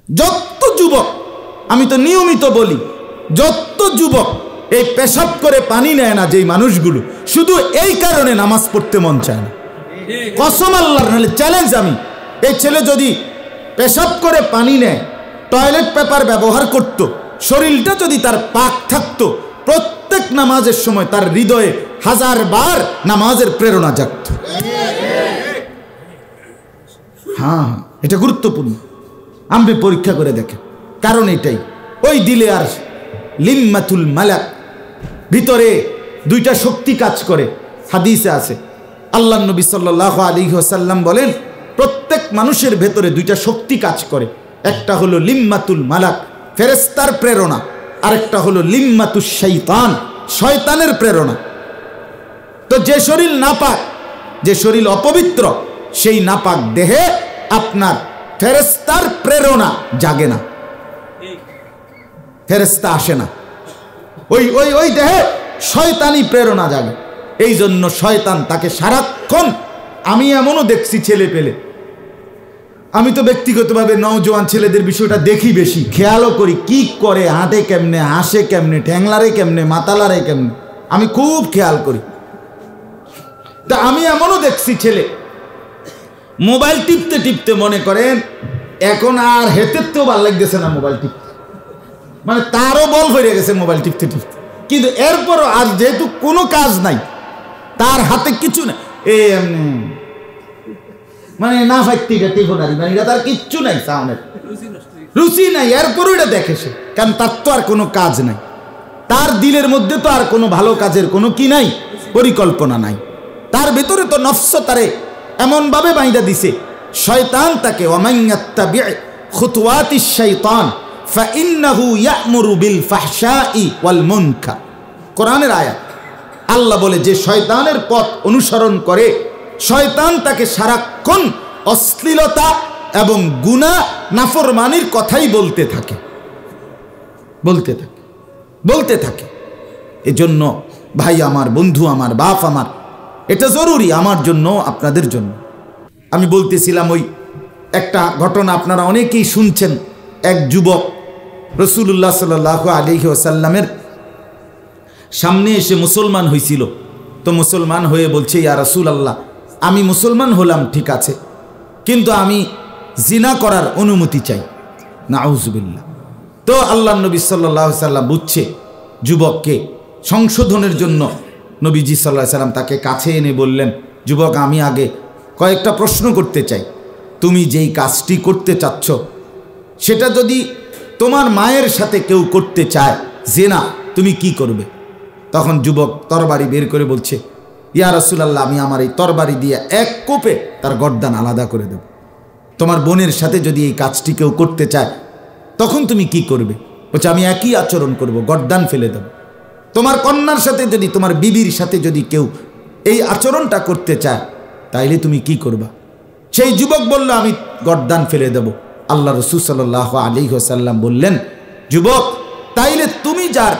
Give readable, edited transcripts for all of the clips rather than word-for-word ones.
যত যুবক, আমি তো নিয়মিত বলি, যত যুবক এই পেশাব করে পানি নেয় না যেই মানুষগুলো, শুধু এই কারণে নামাজ পড়তে মন চায় না। কসম আল্লাহর, নাহলে চ্যালেঞ্জ আমি, এই ছেলে যদি পেশাব করে পানি নেয়, টয়লেট পেপার ব্যবহার করত, শরীরটা যদি তার পাক থাকতো, প্রত্যেক নামাজের সময় তার হৃদয়ে 1000 বার নামাজের প্রেরণা জাগত। হ্যাঁ, এটা গুরুত্বপূর্ণ, আপনি পরীক্ষা করে দেখেন। কারণ এটাই, ওই দিলে আর লিম্মাতুল মালাক, ভিতরে 2টা শক্তি কাজ করে। হাদিসে আছে, আল্লাহ নবী সাল্লাল্লাহু আলাইহি ওয়াসাল্লাম বলেন, প্রত্যেক মানুষের ভেতরে 2টা শক্তি কাজ করে। একটা হলো লিম্মাতুল মালাক, ফেরেশতার প্রেরণা, আরেকটা হলো লিম্মাতুশ শাইতান, শয়তানের প্রেরণা। তো যে শরীর নাপাক, যে শরীর অপবিত্র, সেই নাপাক দেহে আপনার ফেরেশতার প্রেরণা জাগে না, ফেরেশতা আসে না, ওই ওই ওই দেহে শয়তানি প্রেরণা জাগে। এই জন্য শয়তান তাকে সারাক্ষণ, আমি এমনও দেখছি ছেলে পেলে, আমি তো ব্যক্তিগতভাবে নওজোয়ান ছেলেদের বিষয়টা দেখি বেশি, খেয়ালও করি কি করে, হাঁটে কেমনে, হাসে কেমনে, ঠ্যাংলারে কেমনে, মাতালারে কেমনে, আমি খুব খেয়াল করি। তা আমি এমনও দেখছি ছেলে মোবাইল টিপতে টিপতে, মনে করেন এখন আর হেঁটেতেও ভালো লাগতেছে না মোবাইল টিপতে, মানে তারও বল হয়ে গেছে মোবাইল টিপতে টিপতে, কিন্তু এরপরও আর যেহেতু কোনো কাজ নাই, তার হাতে কিছু না, মানে না ফাইতে টিপনারি, মানে এটা তার কিচ্ছু নাই, সাউন্ডের রুচি নাই, এরপরও এটা দেখে সে, কারণ তার তো আর কোনো কাজ নাই, তার দিলের মধ্যে তো আর কোনো ভালো কাজের কোনো কি নাই, পরিকল্পনা নাই, তার ভেতরে তো নফস তারে এমনভাবে বাইন্দা দিছে, শয়তান তাকে ওয়ামাইয়াত্তাবি খুতুওয়াতিশ শাইতান ফাইন্নাহু ইয়া'মুরু বিল ফাহশাই ওয়াল মুনকার। কোরআনের আয়াত, আল্লাহ বলে যে শয়তানের পথ অনুসরণ করে, শয়তান তাকে সারাক্ষণ অশ্লীলতা এবং গুনাহ নাফরমানির কথাই বলতে থাকে, বলতে থাকে, বলতে থাকে। এজন্য ভাই আমার, বন্ধু আমার, বাপ আমার, এটা জরুরি আমার জন্য, আপনাদের জন্য। আমি বলতেছিলাম ওই একটা ঘটনা আপনারা অনেকেই শুনছেন, এক যুবক রাসূলুল্লাহ সাল্লাল্লাহু আলাইহি ওয়াসাল্লামের সামনে এসে মুসলমান হয়েছিল। তো মুসলমান হয়ে বলছে, ইয়া রাসূলুল্লাহ, আমি মুসলমান হলাম ঠিক আছে, কিন্তু আমি জিনা করার অনুমতি চাই। নাউযুবিল্লাহ। তো আল্লাহ নবী সাল্লাল্লাহু আলাইহি ওয়াসাল্লাম বুঝছে যুবককে সংশোধনের জন্য নবীজি সাল্লাল্লাহু আলাইহি ওয়াসাল্লাম তাকে কাছে এনে বললেন, যুবক, আমি আগে কয়েকটা প্রশ্ন করতে চাই। তুমি যেই কাজটি করতে চাচ্ছ, সেটা যদি তোমার মায়ের সাথে কেউ করতে চায় জিনা, তুমি কি করবে? তখন যুবক তরবারি বের করে বলছে, ইয়া রাসূলুল্লাহ, আমি আমার এই তরবারি দিয়ে এক কোপে তার গর্দান আলাদা করে দেব। তোমার বোনের সাথে যদি এই কাজটি কেউ করতে চায়, তখন তুমি কি করবে? বলছে, আমি একই আচরণ করব, গর্দান ফেলে দেব। তোমার কন্যার সাথে যদি, তোমার বিবির সাথে যদি কেউ এই আচরণটা করতে চায়, তাইলে তুমি কি করবা? সেই যুবক বলল, আমি গর্দান ফেলে দেব। আল্লাহ রাসূল সাল্লাল্লাহু আলাইহি ওয়াসাল্লাম বললেন, যুবক, তাইলে তুমি যার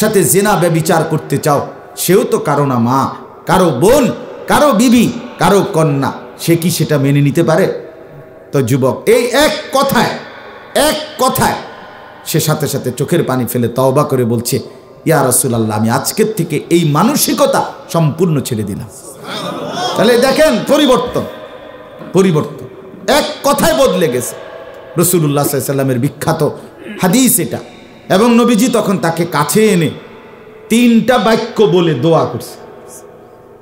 সাথে জিনা ব্যভিচার করতে চাও, সেও তো কারো না মা, কারো বোন, কারো বিবি, কারো কন্যা, সে কি সেটা মেনে নিতে পারে? তো যুবক এই এক কথায় সে সাথে সাথে চোখের পানি ফেলে তওবা করে বলছে, ইয়া রাসূলুল্লাহ, আমি আজকের থেকে এই মানসিকতা সম্পূর্ণ ছেড়ে দিলাম। তাহলে দেখেন পরিবর্তন, এক কথায় বদলে গেছে। রাসূলুল্লাহ সাল্লাল্লাহু আলাইহি ওয়াসাল্লামের বিখ্যাত হাদিস এটা। এবং নবীজি তখন তাকে কাছে এনে 3টা বাক্য বলে দোয়া করছে,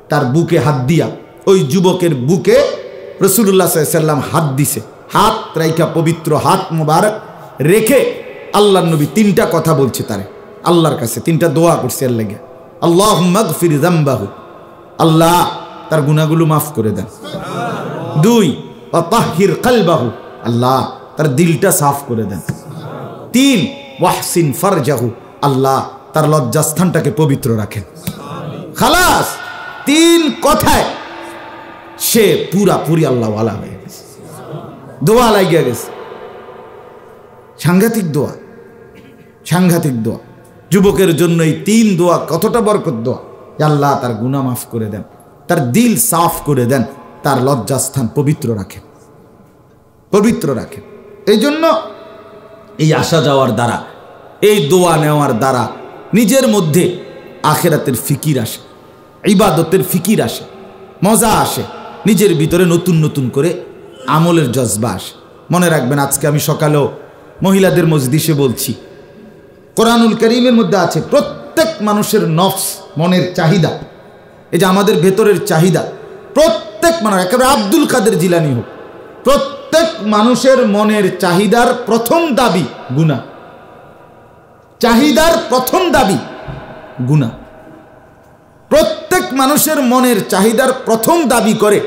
তার বুকে হাত দিয়া, ওই যুবকের বুকে রাসূলুল্লাহ সাল্লাল্লাহু আলাইহি ওয়াসাল্লাম হাত দিছে, হাত রাইখা, পবিত্র হাত মোবারক রেখে আল্লাহর নবী 3টা কথা বলছে তারে, আল্লাহর কাছে 3টা দোয়া করছে এর লাগে। আল্লাহুম্মা গফির যামবাহু, আল্লাহ তার গুনাহগুলো মাফ করে দেন। 2, ওয়া তাহহির কলবাহু, আল্লাহ তার দিলটা সাফ করে দেন। 3, ওয়াহসিন ফারজাহু, আল্লাহ তার লজ্জাস্থানটাকে পবিত্র রাখেন। খালাস, 3 কথায় সে পুরাপুরি আল্লাহ ওয়ালা হয়ে গেছে, দোয়া লাগিয়া গেছে। সাংঘাতিক দোয়া, সাংঘাতিক দোয়া। যুবকের জন্য এই 3 দোয়া কতটা বরকত দোয়া। আল্লাহ তার গুনাহ মাফ করে দেন, তার দিল সাফ করে দেন, তার লজ্জাস্থান পবিত্র রাখেন, পবিত্র রাখেন। এই জন্য এই আসা যাওয়ার দ্বারা, এই দোয়া নেওয়ার দ্বারা নিজের মধ্যে আখিরাতের ফিকির আসে, ইবাদতের ফিকির আসে, মজা আসে, নিজের ভিতরে নতুন নতুন করে আমলের জজবা আসে। মনে রাখবেন, আজকে আমি সকালেও মহিলাদের মজলিসে বলছি, কোরআনুল কারীমের মধ্যে আছে প্রত্যেক মানুষের নফস, মনের চাহিদা, এই যে আমাদের ভেতরের চাহিদা, প্রত্যেক মানুষ, একেবারে আব্দুল কাদের জিলানী হোক, প্রত্যেক মানুষের মনের চাহিদার প্রথম দাবি গুনাহ। চাহিদার প্রথম দাবি গুনাহ। প্রত্যেক মানুষের মনের চাহিদার প্রথম দাবি করে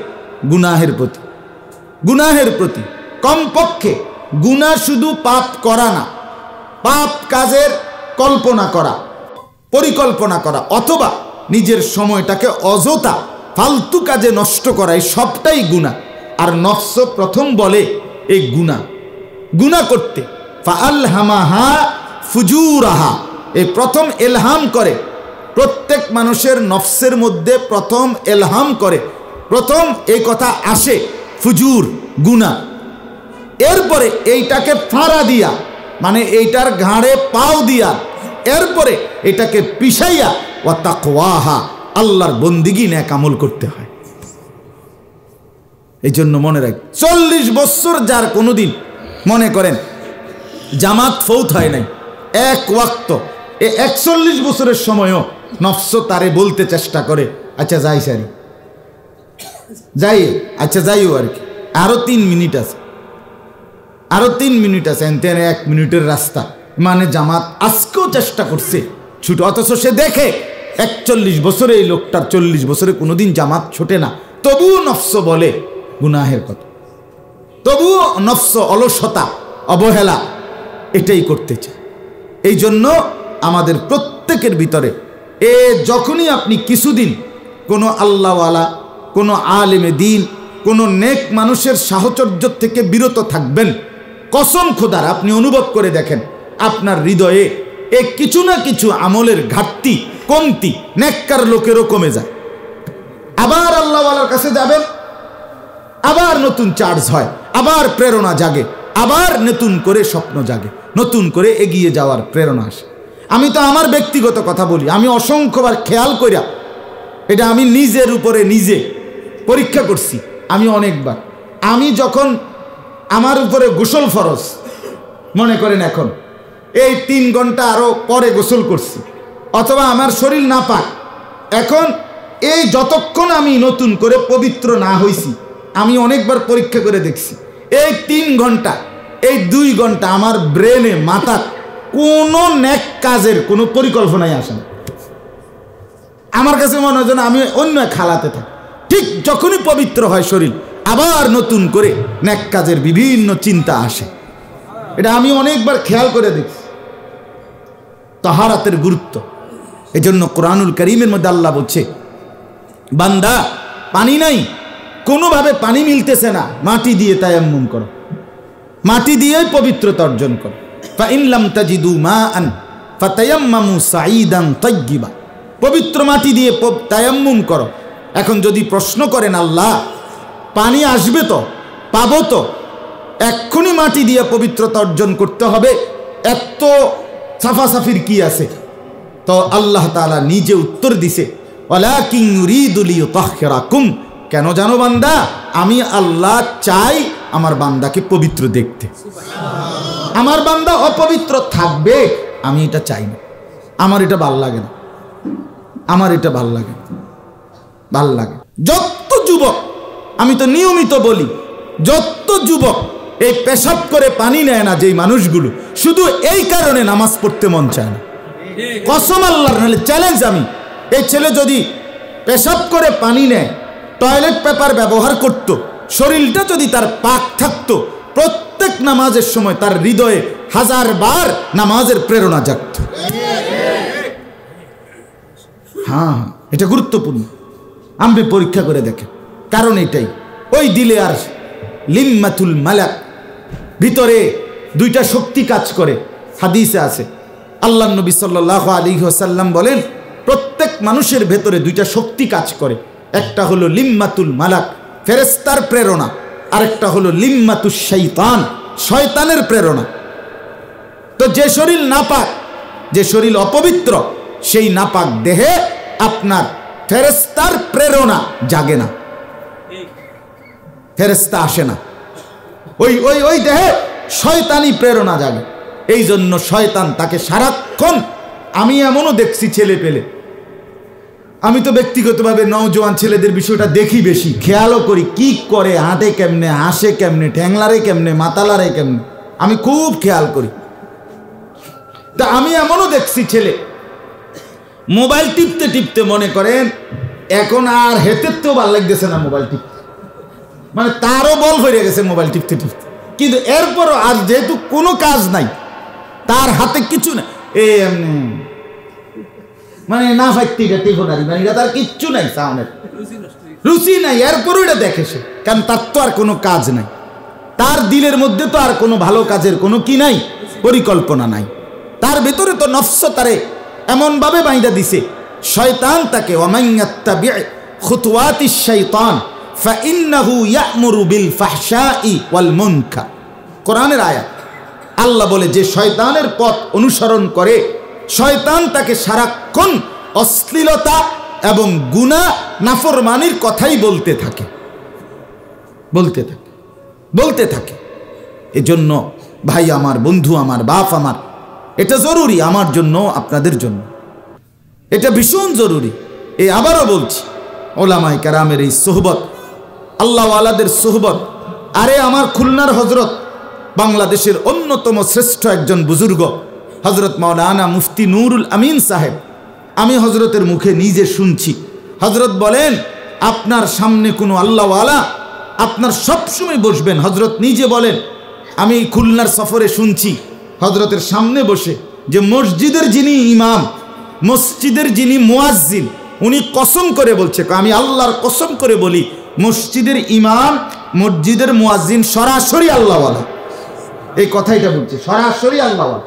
গুনাহের প্রতি, গুনাহের প্রতি। কমপক্ষে গুনাহ শুধু পাপ করা না, পাপ কাজের কল্পনা করা, পরিকল্পনা করা, অথবা নিজের সময়টাকে অযথা ফালতু কাজে নষ্ট করা, এই সবটাই গুনাহ। আর নফস প্রথম বলে এই গুনাহ, গুনাহ করতে, ফাআলহামাহা ফুজুরাহা, এই প্রথম এলহাম করে, প্রত্যেক মানুষের নফসের মধ্যে প্রথম এলহাম করে, প্রথম এই কথা আসে ফুজুর, গুনাহ। এরপরে এইটাকে ফাড়া দিয়া, মানে এইটার ঘাড়ে পাও দিয়া, এরপরে এটাকে পিছাইয়া ওয়া তাকওয়াহা, আল্লাহর বন্দিগি নেক আমল করতে হয়। এই জন্য মনে রাখ, 40 বছর যার কোনোদিন মনে করেন জামাত ফৌত হয় নাই, এক ওয়াক্ত, এই 41 বছরের সময়ও নফস তারে বলতে চেষ্টা করে, আচ্ছা যাই সারি, যাই, আচ্ছা যাইও আর কি, আরো 3 মিনিট আছে, আরো 3 মিনিট আছে, এনতে 1 মিনিটের রাস্তা, মানে জামাত আজকেও চেষ্টা করছে ছুট, অথচ সে দেখে 41 বছরে এই লোকটার 40 বছরে কোনোদিন জামাত ছোটে না, তবুও নফস বলে গুনাহের কথা, তবুও নফস অলসতা, অবহেলা এটাই করতে চায়। এই জন্য আমাদের প্রত্যেকের ভিতরে যখনই আপনি কিছুদিন কোনো আল্লাহওয়ালা, কোনো আলেমে দ্বীন, কোনো নেক মানুষের সাহচর্য থেকে বিরত থাকবেন, কসম খোদার আপনি অনুভব করে দেখেন আপনার হৃদয়ে কিছু না কিছু আমলের ঘাটতি, কমতি নেককার লোকেরও কমে যায়। আবার আল্লাহওয়ালার কাছে যাবেন, আবার নতুন চার্জ হয়, আবার প্রেরণা জাগে, আবার নতুন করে স্বপ্ন জাগে, নতুন করে এগিয়ে যাওয়ার প্রেরণা আসে। আমি তো আমার ব্যক্তিগত কথা বলি, আমি অসংখ্যবার খেয়াল করিয়া, এটা আমি নিজের উপরে নিজে পরীক্ষা করছি, আমি অনেকবার, আমি যখন আমার উপরে গোসল ফরজ, মনে করেন এখন এই 3 ঘন্টা আরো পরে গোসল করছি, অথবা আমার শরীর না পাক, এখন এই যতক্ষণ আমি নতুন করে পবিত্র না হইছি, আমি অনেকবার পরীক্ষা করে দেখছি, এই 3 ঘন্টা, এই 2 ঘন্টা আমার ব্রেনে, মাথা কোনো নেক কাজের কোনো পরিকল্পনাই আসে না। আমার কাছে মনে হয় যেন আমি অন্য এক হালাতে থাকি। ঠিক যখনই পবিত্র হয় শরীর, আবার নতুন করে নেক কাজের বিভিন্ন চিন্তা আসে। এটা আমি অনেকবার খেয়াল করে দেখছি তাহারাতের গুরুত্ব। এই জন্য কোরআনুল কারীমের মধ্যে আল্লাহ বলছে, বান্দা পানি নাই, কোনোভাবে পানি মিলতেছে না, মাটি দিয়ে তায়াম্মুম করো, মাটি দিয়েই পবিত্রতা অর্জন করো। ফাইন লাম তাজিদু মাআন ফাতায়াম্মামু সাঈদান তাইয়্যিবা, পবিত্র মাটি দিয়ে তায়াম্মুম করো। এখন যদি প্রশ্ন করেন, আল্লাহ পানি আসবে তো, পাবো তো, এক্ষুনি মাটি দিয়ে পবিত্রতা অর্জন করতে হবে, এত সাফাসাফির কি আছে? তো আল্লাহ তাআলা নিজে উত্তর দিছে, ওয়ালাকিন ইউরিদু লিইউতাহহিরাকুম, কেন জানো বান্দা, আমি আল্লাহ চাই আমার বান্দাকে পবিত্র দেখতে। আমার বান্দা অপবিত্র থাকবে আমি এটা চাই না, আমার এটা ভাল লাগে না, আমার এটা ভাল লাগে না, ভাল লাগে। যত যুবক, আমি তো নিয়মিত বলি, যত যুবক এই পেশাব করে পানি নেয় না, যেই মানুষগুলো, শুধু এই কারণে নামাজ পড়তে মন চায় না। কসম আল্লাহর, নাহলে চ্যালেঞ্জ আমি, এই ছেলে যদি পেশাব করে পানি নেয়, টয়লেট পেপার ব্যবহার করত, শরীরটা যদি তার পাক থাকতো, প্রত্যেক নামাজের সময় তার হৃদয়ে 1000 বার নামাজের প্রেরণা জাগত। হ্যাঁ, এটা গুরুত্বপূর্ণ, আপনি পরীক্ষা করে দেখেন। কারণ এটাই, ওই দিলে আর লিম্মাতুল মালাক, ভিতরে 2টা শক্তি কাজ করে। হাদিসে আছে, আল্লাহর নবী সাল্লাল্লাহু আলাইহি ওয়াসাল্লাম বলেন, প্রত্যেক মানুষের ভেতরে 2টা শক্তি কাজ করে। একটা হলো লিম্মাতুল মালাক, ফেরেশতার প্রেরণা, আরেকটা হলো লিম্মাতুশ শাইতান, শয়তানের প্রেরণা। তো যে শরীর নাপাক, যে শরীর অপবিত্র, সেই নাপাক দেহে আপনার ফেরেশতার প্রেরণা জাগে না, ফেরেশতা আসে না। ওই ওই ওই দেহে শয়তানি প্রেরণা জাগে। এই জন্য শয়তান তাকে সারাক্ষণ, আমি এমনও দেখছি ছেলে পেলে, আমি তো ব্যক্তিগতভাবে নওজোয়ান ছেলেদের বিষয়টা দেখি বেশি, খেয়ালও করি কি করে, হাঁটে কেমনে, হাসে কেমনে, ঠ্যাংলারে কেমনে, মাতালারে কেমনে, আমি খুব খেয়াল করি। তা আমি এমনও দেখছি ছেলে মোবাইল টিপতে টিপতে মনে করেন এখন আর হেঁটেতেও ভালো লাগতেছে না মোবাইল টিপতে, মানে তারও বল হয়ে গেছে মোবাইল টিপতে টিপতে, কিন্তু এরপরও আর যেহেতু কোনো কাজ নাই, তার হাতে কিছু না, মানে না ফাইতে টিফোনারি, মানে এটা তার কিচ্ছু নাই, সাউন্ডের রুচি নাই, এরপরও এটা দেখে সে, কারণ তার তো আর কোনো কাজ নাই, তার দিলের মধ্যে তো আর কোনো ভালো কাজের কোনো কি নাই, পরিকল্পনা নাই, তার ভেতরে তো নফস তারে এমন ভাবে বাইন্ধা দিছে, শয়তান তাকে ওয়ামাইয়াত্তাবি' খুতুওয়াতিশ শাইতান ফাইন্নাহু ইয়া'মুরু বিল ফাহশাই ওয়াল মুনকার। কোরআনের আয়াত, আল্লাহ বলে যে শয়তানের পথ অনুসরণ করে, শয়তান তাকে সারাক্ষণ অশ্লীলতা এবং গুনাহ নাফরমানির কথাই বলতে থাকে, বলতে থাকে, বলতে থাকে। এজন্য ভাই আমার, বন্ধু আমার, বাপ আমার, এটা জরুরি আমার জন্য, আপনাদের জন্য এটা ভীষণ জরুরি। এই আবারও বলছি, ওলামায়ে কেরামের এই সোহবত, আল্লাহওয়ালাদের সোহবত। আরে আমার খুলনার হজরত, বাংলাদেশের অন্যতম শ্রেষ্ঠ একজন বুজুর্গ হজরত মাওলানা মুফতি নুরুল আমিন সাহেব, আমি হজরতের মুখে নিজে শুনছি, হজরত বলেন আপনার সামনে কোনো আল্লাহওয়ালা আপনার সবসময় বসবেন। হজরত নিজে বলেন, আমি খুলনার সফরে শুনছি হজরতের সামনে বসে যে মসজিদের যিনি ইমাম, মসজিদের যিনি মুয়াজ্জিন, উনি কসম করে বলছে, আমি আল্লাহর কসম করে বলি, মসজিদের ইমাম, মসজিদের মুয়াজ্জিন সরাসরি আল্লাহওয়ালা। এই কথাইটা বলছে, সরাসরি আল্লাহওয়ালা,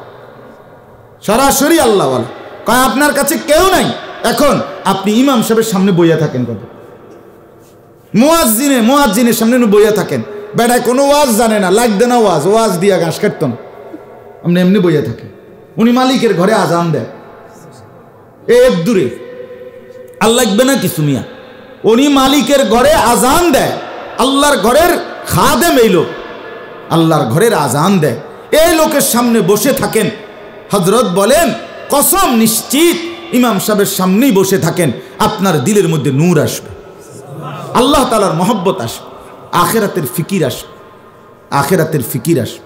সরাসরি আল্লাহওয়ালা। কয় আপনার কাছে কেউ নাই, এখন আপনি ইমাম সাহেবের সামনে বইয়া থাকেন, কত মুয়াজ্জিনের সামনে বইয়া থাকেন, বেড়ায় কোনো ওয়াজ জানে না, লাগবে না ওয়াজ, ওয়াজ দিয়া ঘাস কাটত না, আপনি এমনি বইয়া থাকেন। উনি মালিকের ঘরে আজান দেয়, এক দূরে, আর লাগবে না কিছু মিয়া, উনি মালিকের ঘরে আজান দেয়, আল্লাহর ঘরের খাদেম এই লোক, আল্লাহর ঘরের আজান দেয়, এই লোকের সামনে বসে থাকেন। হযরত বলেন কসম নিশ্চিত ইমাম সাহেবের সামনেই বসে থাকেন, আপনার দিলের মধ্যে নূর আসবে, আল্লাহ তাআলার মহব্বত আসবে, আখিরাতের ফিকির আসবে, আখিরাতের ফিকির আসবে।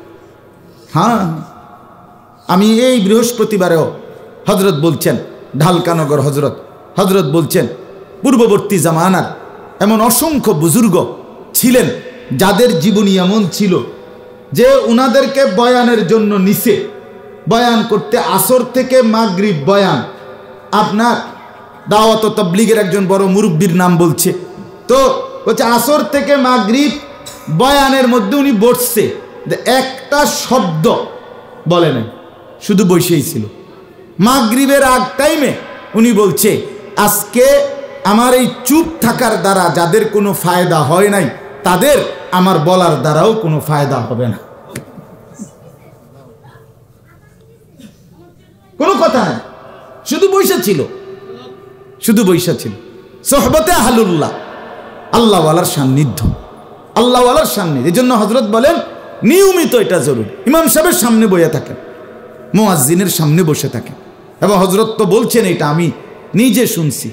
হ্যাঁ, আমি এই বৃহস্পতিবারেও হযরত বলছেন, ঢালকানগর হযরত বলছেন, পূর্ববর্তী জামানার এমন অসংখ্য বুজুর্গ ছিলেন যাদের জীবনী এমন ছিল যে উনাদেরকে বয়ানের জন্য নিচে বয়ান করতে, আসর থেকে মাগরিব বয়ান, আপনার দাওয়াত ও তাবলীগের একজন বড় মুরব্বির নাম বলছে, তো বলছে আসর থেকে মাগরিব বয়ানের মধ্যে উনি বসছে, একটা শব্দ বলে নাই, শুধু বসেই ছিল। মাগরিবের আগ টাইমে উনি বলছে, আজকে আমার এই চুপ থাকার দ্বারা যাদের কোনো ফায়দা হয় নাই, তাদের আমার বলার দ্বারাও কোনো ফায়দা হবে না, কোনো কথা নাই, শুধু বৈশা ছিল, শুধু বৈশা ছিল। সোহবতে আহলুল্লাহ, আল্লাহওয়ালার সান্নিধ্য, আল্লাহওয়ালার সান্নিধ্য। এই জন্য হযরত বলেন নিয়মিত এটা জরুরি, ইমাম সাহেবের সামনে বইয়া থাকেন, মুয়াজ্জিনের সামনে বসে থাকেন। এবং হযরত তো বলছেন, এটা আমি নিজে শুনছি।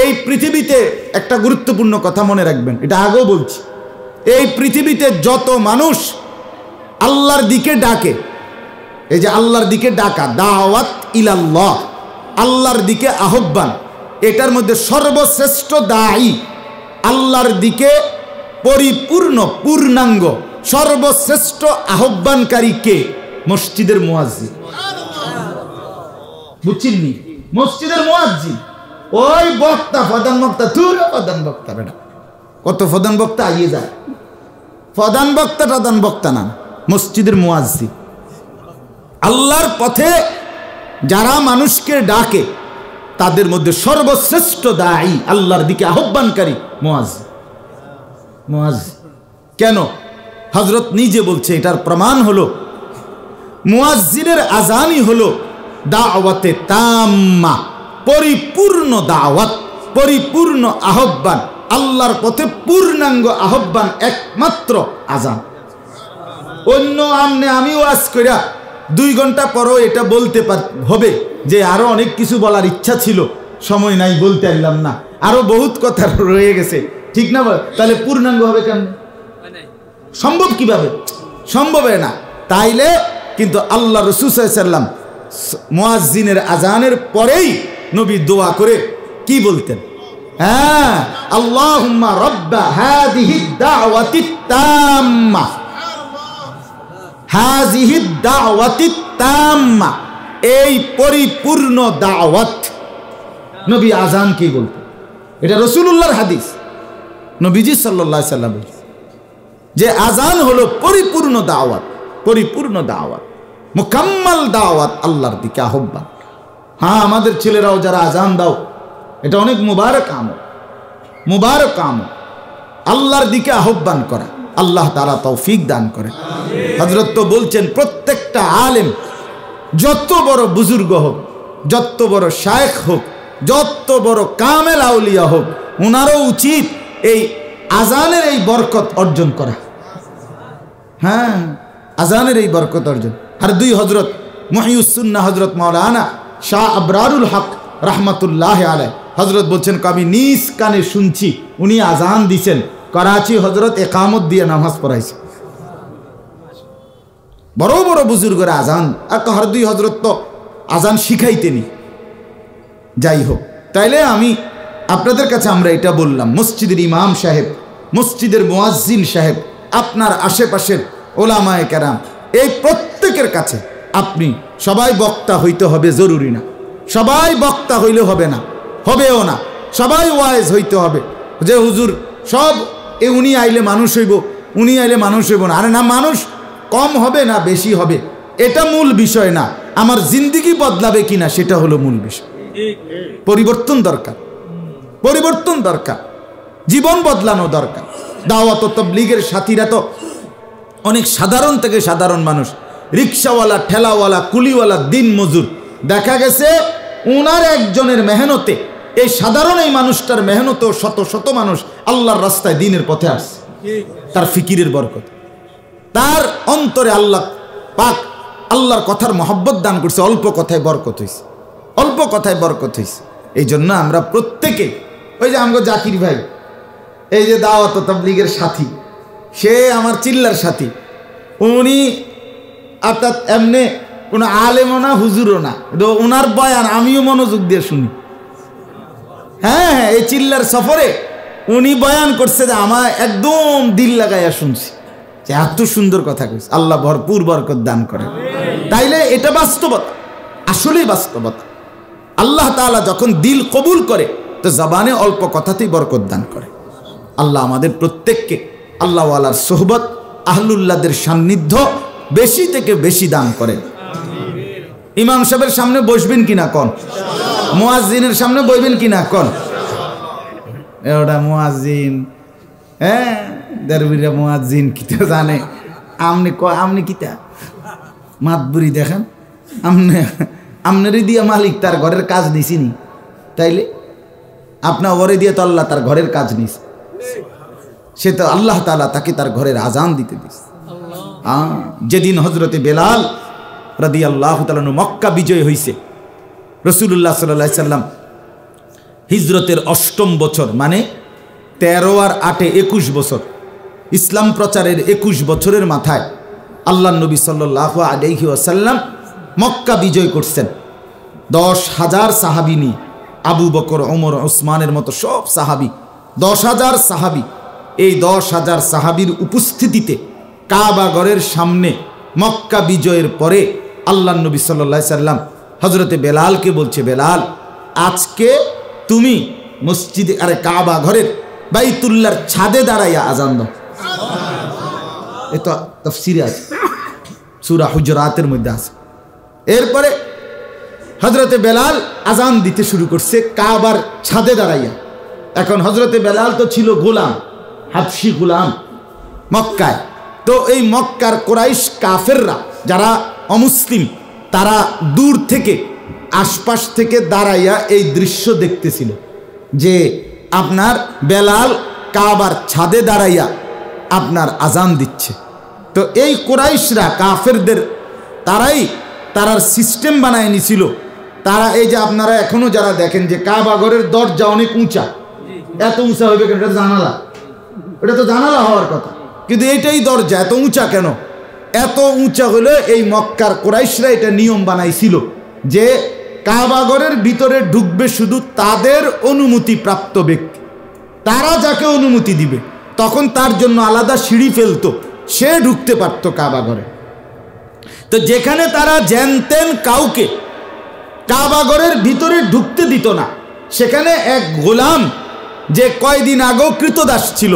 এই পৃথিবীতে একটা গুরুত্বপূর্ণ কথা মনে রাখবেন, এটা আগেও বলছি, এই পৃথিবীতে যত মানুষ আল্লাহর দিকে ডাকে, এই যে আল্লাহর দিকে ডাকা, দাওয়াত ইলাল্লাহ, আল্লাহর দিকে আহ্বান, এটার মধ্যে সর্বশ্রেষ্ঠ দায়ী, আল্লাহর দিকে পরিপূর্ণ পূর্ণাঙ্গ সর্বশ্রেষ্ঠ আহ্বানকারী কে? মসজিদের মুয়াজ্জিন। বুঝছিনি? মসজিদের মুয়াজ্জিন, ওই বক্তা, প্রধান বক্তা, তুই প্রধান বক্তা, বেটা কত প্রধান বক্তা আইয়ে যায়, প্রধান বক্তা না, মসজিদের মুয়াজ্জিন। আল্লাহর পথে যারা মানুষকে ডাকে তাদের মধ্যে সর্বশ্রেষ্ঠ দায়ী, আল্লাহর দিকে আহ্বানকারী মুয়াজ্জিন। কেন? হযরত নিজে বলছে, এটার প্রমাণ হলো মুয়াজ্জিনের আজানই হলো দাওয়াতে তাম্মা, পরিপূর্ণ দাওয়াত, পরিপূর্ণ আহ্বান, আল্লাহর পথে পূর্ণাঙ্গ আহ্বান একমাত্র আজান। অন্য আমনে আমি ওয়াজ কইরা 2 ঘন্টা পরও এটা বলতে হবে যে আরো অনেক কিছু বলার ইচ্ছা ছিল, সময় নাই, বলতে পারলাম না, আরো বহুত কথা রয়ে গেছে, ঠিক না? তাহলে পূর্ণাঙ্গ হবে কেন? সম্ভব কিভাবে? সম্ভব না। তাইলে কিন্তু আল্লাহ রাসূল সাল্লাল্লাহু আলাইহি ওয়াসাল্লাম মুয়াজ্জিনের আজানের পরেই নবী দোয়া করে কি বলতেন? হ্যাঁ, আল্লাহুম্মা রাব্বা হাযিহি দাওয়াতি তাম্মা, হাযিহি দাওয়াতি তাম্মা, এই পরিপূর্ণ দাওয়াত। নবী আজান কি বলতেন? এটা রাসূলুল্লাহর হাদিস, নবীজি সাল্লাল্লাহু আলাইহি সাল্লাম যে আজান হলো পরিপূর্ণ দাওয়াত, পরিপূর্ণ দাওয়াত, মুকাম্মাল দাওয়াত, আল্লাহর দিকে আহ্বান। হ্যাঁ, আমাদের ছেলেরাও যারা আজান দাও, এটা অনেক মুবারক আমল, মুবারক আমল, আল্লাহর দিকে আহ্বান করা। আল্লাহ তাআলা তৌফিক দান করে। হযরত তো বলছেন প্রত্যেকটা আলেম, যত বড় বুজুর্গ হোক, যত বড় শায়েখ হোক, যত বড় কামেল আউলিয়া হোক, ওনারও উচিত এই আজানের এই বরকত অর্জন করা। হ্যাঁ, আজানের এই বরকত অর্জন। আর 2 হযরত মুহিউস সুন্নাহ হযরত মাওলানা শাহ আবরারুল হক রাহমাতুল্লাহ আলাইহি হযরত বলছেন, আমি নিজ কানে শুনছি উনি আজান দিছেন, করাচি হযরত ইকামত দিয়ে নামাজ পড়াইছে। বড় বড় বুজুর্গরা আজান, আর 2 হযরত তো আজান শিখাইতেনি। যাই হোক, তাইলে আমি আপনাদের কাছে আমরা এটা বললাম, মসজিদের ইমাম সাহেব, মসজিদের মুয়াজ্জিন সাহেব, আপনার আশেপাশের ওলামায়ে কেরাম, এই প্রত্যেকের কাছে আপনি সবাই বক্তা হইতে হবে জরুরি না, সবাই বক্তা হইলে হবে না, হবেও না। সবাই ওয়াইজ হইতে হবে যে হুজুর সব উনি আইলে মানুষ হইব, উনি আইলে মানুষ হইব না। আরে না, মানুষ কম হবে না বেশি হবে এটা মূল বিষয় না, আমার জিন্দেগি বদলাবে কিনা সেটা হলো মূল বিষয়। পরিবর্তন দরকার, পরিবর্তন দরকার, জীবন বদলানো দরকার। দাওয়াত ও তাবলীগের সাথীরা তো অনেক সাধারণ থেকে সাধারণ মানুষ, রিক্সাওয়ালা, ঠেলাওয়ালা, কুলিওয়ালা, দিন মজুর। দেখা গেছে ওনার একজনের মেহনতে, এই সাধারণ এই মানুষটার মেহনতে শত শত মানুষ আল্লাহর রাস্তায় দিনের পথে আসছে, তার ফিকিরের বরকত, তার অন্তরে আল্লাহ পাক আল্লাহর কথার মহব্বত দান করছে, অল্প কথায় বরকত হয়েছে, অল্প কথায় বরকত হয়েছে। এই জন্য আমরা প্রত্যেকে, ওই যে আমগো জাকির ভাই, এই যে দাওয়াত ও তাবলীগের সাথী, সে আমার চিল্লার সাথী, উনি অর্থাৎ এমনি কোনো আলেমও না, হুজুরও না, ওনার বয়ান আমিও মনোযোগ দিয়ে শুনি। হ্যাঁ হ্যাঁ, এই চিল্লার সফরে উনি বয়ান করছে যে আমার একদম দিল লাগাইয়া শুনছি, যে এত সুন্দর কথা কইছে, আল্লাহ ভরপুর বরকত দান করে। তাইলে এটা বাস্তবতা, আসলেই বাস্তবতা। আল্লাহ তাআলা যখন দিল কবুল করে তো জবানে অল্প কথাতেই বরকত দান করে। আল্লাহ আমাদের প্রত্যেককে আল্লাহওয়ালার সোহবত, আহলুল্লাহদের সান্নিধ্য বেশি থেকে বেশি দান করেন। ইমাম সাহেবের সামনে বসবেন কিনা কন, মুয়াজ্জিনের সামনে বসবেন কিনা কন। ওটা মুয়াজ্জিন, হ্যাঁ, দেরবিরা মুয়াজ্জিন কিতা জানে, আমনি কিতা মাতবুরি দেখেন, আমনেরই দিয়া মালিক তার ঘরের কাজ নিছিনি, তাইলে আপনার ওরে দিয়ে তো আল্লাহ তার ঘরের কাজ নিছে, সে তো আল্লাহ তাআলা তাকে তার ঘরের আজান দিতে দিছে। যেদিন হযরতে বেলাল রাদিয়াল্লাহু তাআলা মক্কা বিজয় হইছে, রাসূলুল্লাহ সাল্লাল্লাহু আলাইহি সাল্লাম হিজরতের ৮ম বছর, মানে ১৩ আর ৮ ২১ বছর, ইসলাম প্রচারের ২১ বছরের মাথায় আল্লাহ নবী সাল্লাল্লাহু আলাইহি ওয়াসাল্লাম মক্কা বিজয় করছেন। ১০,০০০ সাহাবী নিয়ে, আবু বকর, ওমর, ওসমানের মতো সব সাহাবী, ১০,০০০ সাহাবী। এই ১০,০০০ সাহাবীর উপস্থিতিতে কাবা ঘরের সামনে মক্কা বিজয়ের পরে আল্লাহ নবী সাল্লাল্লাহু আলাইহি সাল্লাম হযরতে বেলালকে বলছে, বেলাল আজকে তুমি মসজিদে, আরে কাবা ঘরের বাইতুল্লাহর ছাদে দাঁড়াইয়া আজান দাও। এটা তাফসীরে আছে, সূরা হুজুরাতের মধ্যে আছে। এরপরে হযরতে বেলাল আজান দিতে শুরু করছে কাবার ছাদে দাঁড়াইয়া। এখন হযরতে বেলাল তো ছিল গোলাম, হাবশি গোলাম মক্কায়। তো এই মক্কার কুরাইশ কাফেররা যারা অমুসলিম তারা দূর থেকে আশপাশ থেকে দাঁড়াইয়া এই দৃশ্য দেখতেছিল যে আপনার বেলাল কাবার ছাদে দাঁড়াইয়া আপনার আজান দিচ্ছে। তো এই কুরাইশরা কাফেরদের তারার সিস্টেম বানায় নিছিল। তারা এই যে আপনারা এখনো যারা দেখেন যে কাবা ঘরের দরজা অনেক উঁচা, এত উঁচা হইবে কেন? এটা জানালা, এটা তো জানালা হওয়ার কথা, কিন্তু এইটাই দরজা এত উঁচা কেন? এত উঁচা হলে এই মক্কার কুরাইশরা এটা নিয়ম বানাইছিল যে কাবা ঘরের ভিতরে ঢুকবে শুধু তাদের অনুমতি প্রাপ্ত ব্যক্তি, তারা যাকে অনুমতি দিবে তখন তার জন্য আলাদা সিঁড়ি ফেলতো, সে ঢুকতে পারত কাবা ঘরে। তো যেখানে তারা জানতেন কাউকে কাবা ঘরের ভিতরে ঢুকতে দিত না, সেখানে এক গোলাম যে কয়দিন আগেও কৃতদাস ছিল,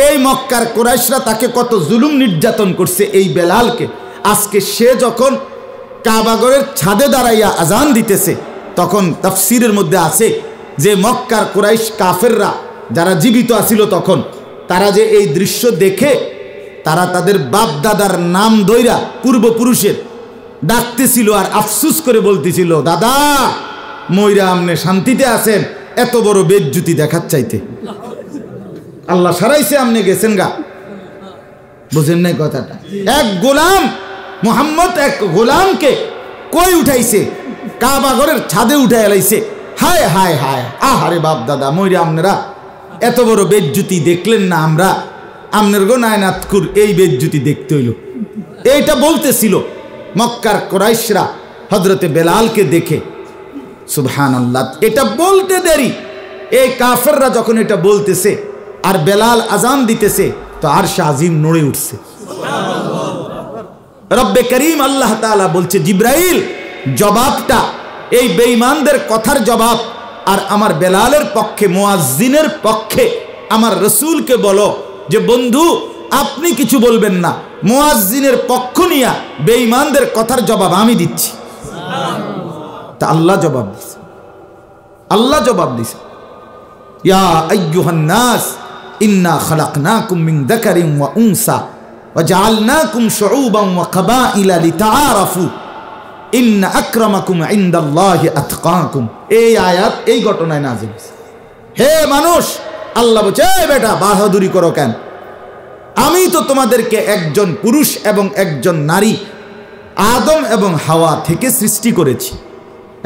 এই মক্কার কুরাইশরা তাকে কত জুলুম নির্যাতন করছে এই বেলালকে, আজকে সে যখন কাবা ঘরের ছাদে দাঁড়াইয়া আজান দিতেছে, তখন তাফসীরের মধ্যে আছে যে মক্কার কুরাইশ কাফেররা যারা জীবিত আছিল তখন, তারা যে এই দৃশ্য দেখে তারা তাদের বাপ দাদার নাম ধইরা পূর্বপুরুষের ডাকতেছিল আর আফসুস করে বলতেছিল, দাদা মইরা আমনে শান্তিতে আছেন, এত বড় বেজ্জুতি দেখার চাইতে আল্লাহ সারাইছে, আমনে গেছেন গা। বুঝেন নাই কথাটা? এক গোলাম মুহাম্মদ এক গোলামকে কই উঠাইছে? কাবা ঘরের ছাদে উঠাই এলাইছে। হায় হায় হায়, আহারে বাপ দাদা মইরা আপনারা এত বড় বেজ্জুতি দেখলেন না, আমরা আমনের গো নায়নাতকুর এই বেজ্জুতি দেখতে হইল। এইটা বলতেছিল মক্কার কুরাইশরা হযরতে বেলালকে দেখে। সুবহানাল্লাহ, এটা বলতে দেরি, এই কাফেররা যখন এটা বলতেছে আর বেলাল আজান দিতেছে, তো আরশ আজিম নড়ে উঠছে। রব্বে করিম আল্লাহ তাআলা বলছে, জিব্রাইল জবাবটা এই বেঈমানদের কথার জবাব, আর আমার বেলালের পক্ষে মুয়াজ্জিনের পক্ষে আমার রাসূলকে বলো যে বন্ধু আপনি কিছু বলবেন না, মুয়াজ্জিনের পক্ষ নিয়া বেঈমানদের কথার জবাব আমি দিচ্ছি। তা আল্লাহ জবাব দিছে, আল্লাহ জবাব দিছে, ইয়া আইয়ুহান নাস ইন্না খালাকনাকুম মিন যাকারিন ওয়া উনসা ওয়া জাআলনাকুম শুউবান ওয়া কাবাইলা লিতাআরাফু ইন্না আকরামাকুম ইনদাল্লাহি আতকাকুম। এই আয়াত এই ঘটনায় নাযিল হয়েছে। হে মানুষ, আল্লাহ বলছে, এই বেটা বাহাদুরি করো কেন? আমি তো তোমাদেরকে একজন পুরুষ এবং একজন নারী আদম এবং হাওয়া থেকে সৃষ্টি করেছি,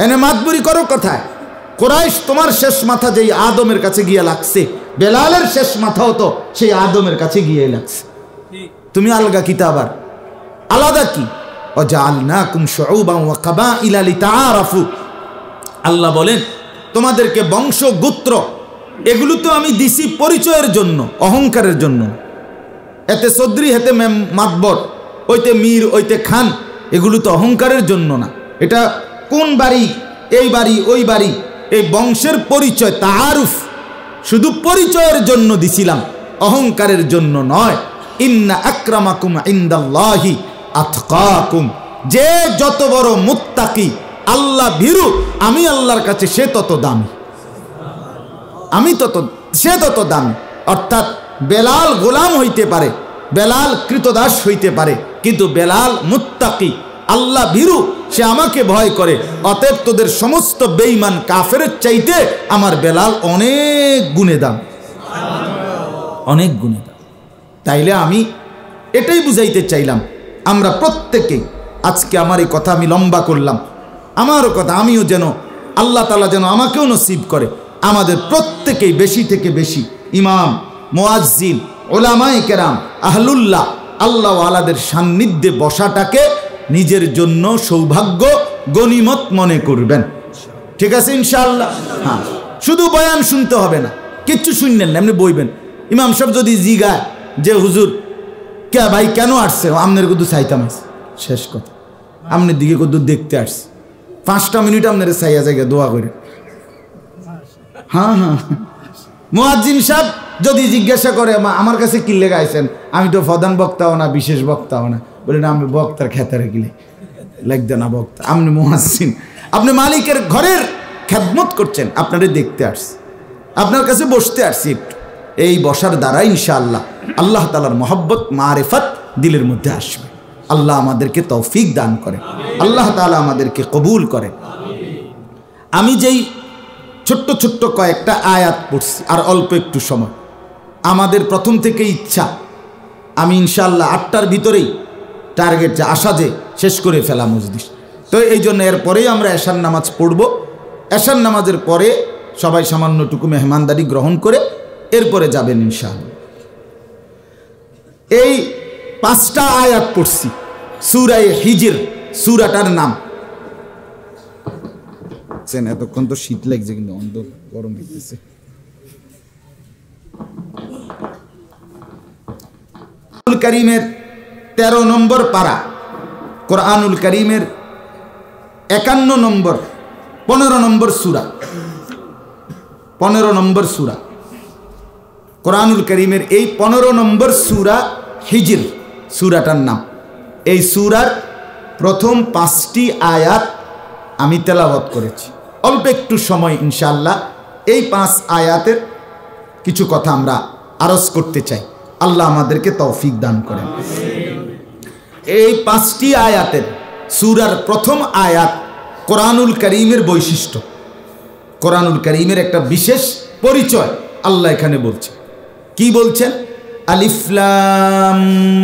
এনে মাতবুরি করো কোথায়? কুরাইশ তোমার শেষ মাথা যেই আদমের কাছে গিয়ে লাগছে, বেলালের শেষ মাথাও তো সেই আদমের কাছে গিয়ে লাগছে, তুমি আলগা কিতাবার আলাদা কি? ওয়াজআলনাকুম শুউবান ওয়া কাবাইলা লিতাআরাফু। আল্লাহ বলেন তোমাদেরকে বংশ গোত্র এগুলো তো আমি দিছি পরিচয়ের জন্য, অহংকারের জন্য। এতে চৌধুরী, হেতে মাতবর, ওইতে মীর, ওইতে খান, এগুলো তো অহংকারের জন্য না। এটা কোন বাড়ি, এই বাড়ি, ওই বাড়ি, এই বংশের পরিচয় তাআরুফ, শুধু পরিচয়ের জন্য দিছিলাম, অহংকারের জন্য নয়। ইন্না আকরামাকুম ইনদাল্লাহি আতকাকুম, যে যত বড় মুত্তাকি আল্লাহ ভীরু আমি আল্লাহর কাছে সে তত দামি, সে তত দামি। অর্থাৎ বেলাল গোলাম হইতে পারে, বেলাল কৃতদাস হইতে পারে, কিন্তু বেলাল মুত্তাকি আল্লাহ ভীরু, সে আমাকে ভয় করে। অতএব তোদের সমস্ত বেঈমান কাফেরের চাইতে আমার বেলাল অনেক গুণে দাম, অনেক গুণে দাম। তাইলে আমি এটাই বুঝাইতে চাইলাম, আমরা প্রত্যেকেই আজকে, আমার এই কথা আমি লম্বা করলাম, আমারও কথা আমিও যেন আল্লাহ তাআলা যেন আমাকেও নসিব করে, আমাদের প্রত্যেকেই বেশি থেকে বেশি ইমাম, মুয়াজ্জিন, উলামায়ে কেরাম, আহলুল্লাহ, আল্লাহওয়ালাদের সান্নিধ্যে বসাটাকে নিজের জন্য সৌভাগ্য গনিমত মনে করবেন। ঠিক আছে ইনশাআল্লাহ? হ্যাঁ, শুধু বয়ান শুনতে হবে না, কিচ্ছু শুনলেন না, এমনি বইবেন। ইমাম সাহেব যদি জিগায় যে হুজুর কে ভাই কেন আসছে, আমনের কদু চাইতাম আসছে, শেষ কথা, আমনের দিকে কদু দেখতে আসছে, 5টা মিনিট আপনার চাইয়া জায়গা দোয়া করে। হ্যাঁ হ্যাঁ, মুয়াজ্জিন সাহেব যদি জিজ্ঞাসা করে আমার কাছে কি লেগে আইছেন, আমি তো প্রধান বক্তাও না, বিশেষ বক্তাও না, বলে না আমি বক্তার খেতারে গিলে লাগবে না বক্তা, আপনি মুয়াজ্জিন, আপনি মালিকের ঘরের খেদমত করছেন, আপনারে দেখতে আসছি, আপনার কাছে বসতে আসছি একটু। এই বসার দ্বারা ইনশাআল্লাহ আল্লাহ তাআলার মহব্বত, মারিফত দিলের মধ্যে আসবে। আল্লাহ আমাদেরকে তৌফিক দান করে, আল্লাহ তাআলা আমাদেরকে কবুল করে। আমি যেই ছোট্ট ছোট্ট কয়েকটা আয়াত পড়ছি, আর অল্প একটু সময়, আমাদের প্রথম থেকে ইচ্ছা আমি ইনশাআল্লাহ 8টার ভিতরেই টার্গেট যে আশা যে শেষ করে ফেলা মজলিস। তো এই জন্য এরপরেই আমরা এশার নামাজ পড়ব। এশার নামাজের পরে সবাই সামান্যটুকু মেহমানদারি গ্রহণ করে এরপরে যাবেন ইনশাআল্লাহ। এই 5টা আয়াত পড়ছি সূরা হিজর, সূরাটার নাম। এতক্ষণ তো শীত লাগছে, কিন্তু অন্ধ গরম হইতেছে। কোরআনুল কারীমের 13 নম্বর পারা, কোরআনুল কারীমের 51 নম্বর 15 নম্বর সূরা, 15 নম্বর সূরা কোরআনুল কারীমের এই 15 নম্বর সূরা হিজর সূরাটার নাম। এই সূরার প্রথম 5টি আয়াত আমি তেলাওয়াত করেছি। অল্প একটু সময় ইনশাআল্লাহ এই 5 আয়াতের কিছু কথা আমরা আরজ করতে চাই। আল্লাহ আমাদেরকে তৌফিক দান করেন। এই 5টি আয়াতের সূরার প্রথম আয়াত কোরআনুল কারীমের বৈশিষ্ট্য, কোরআনুল কারীমের একটা বিশেষ পরিচয় আল্লাহ এখানে বলছে। কি বলছেন? আলিফ লাম